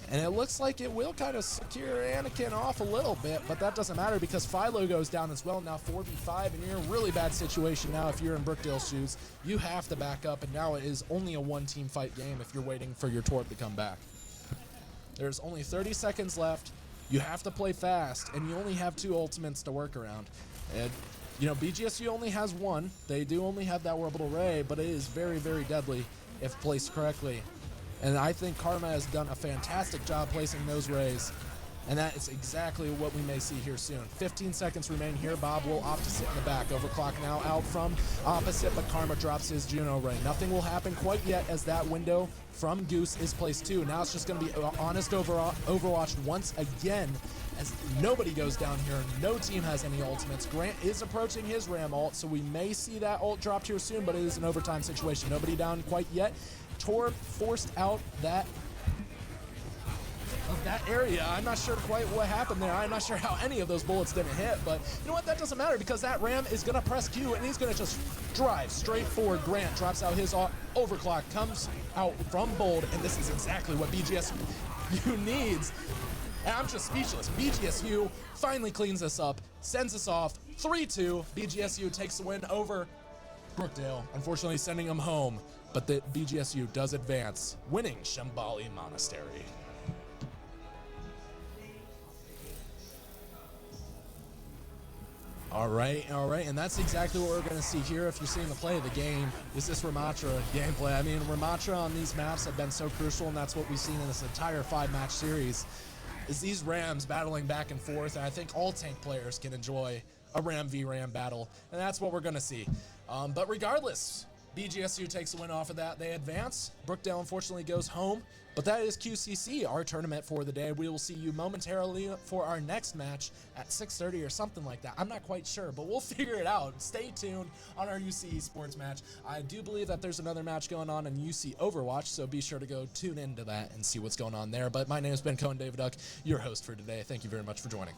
And it looks like it will kind of secure Anakin off a little bit, but that doesn't matter because Philo goes down as well. Now 4v5, and you're in a really bad situation now if you're in Brookdale's shoes. You have to back up, and now it is only a one-team fight game if you're waiting for your torp to come back. There's only 30 seconds left. You have to play fast, and you only have 2 ultimates to work around. And, you know, BGSU only has 1. They do only have that orbital ray, but it is very, very deadly if placed correctly. And I think Karma has done a fantastic job placing those rays. And that is exactly what we may see here soon. 15 seconds remain here. Bob will opt to sit in the back. Overclock now out from Opposite, but Karma drops his Juno ray. Nothing will happen quite yet as that window from Goose is placed too. Now it's just going to be honest Overwatch once again as nobody goes down here. No team has any ultimates. Grant is approaching his Ram ult, so we may see that ult dropped here soon, but it is an overtime situation. Nobody down quite yet. Tor forced out that area. I'm not sure quite what happened there. I'm not sure how any of those bullets didn't hit, but you know what? That doesn't matter because that Ram is going to press Q and he's going to just drive straight forward. Grant drops out his overclock, comes out from Bold, and this is exactly what BGSU needs. And I'm just speechless. BGSU finally cleans this up, sends us off 3-2. BGSU takes the win over Brookdale, unfortunately sending them home, but the BGSU does advance, winning Shambali Monastery. All right, and that's exactly what we're going to see here if you're seeing the play of the game. Is this Ramatra gameplay? I mean, Ramatra on these maps have been so crucial, and that's what we've seen in this entire 5-match series, is these Rams battling back and forth, and I think all tank players can enjoy a Ram v Ram battle, and that's what we're going to see. But regardless, BGSU takes the win off of that. They advance. Brookdale unfortunately goes home, but that is QCC, our tournament for the day. We will see you momentarily for our next match at 6:30 or something like that. I'm not quite sure, but we'll figure it out. Stay tuned on our UC Esports match. I do believe that there's another match going on in UC Overwatch, so be sure to go tune into that and see what's going on there. But my name has been Cohen David Duck, your host for today. Thank you very much for joining.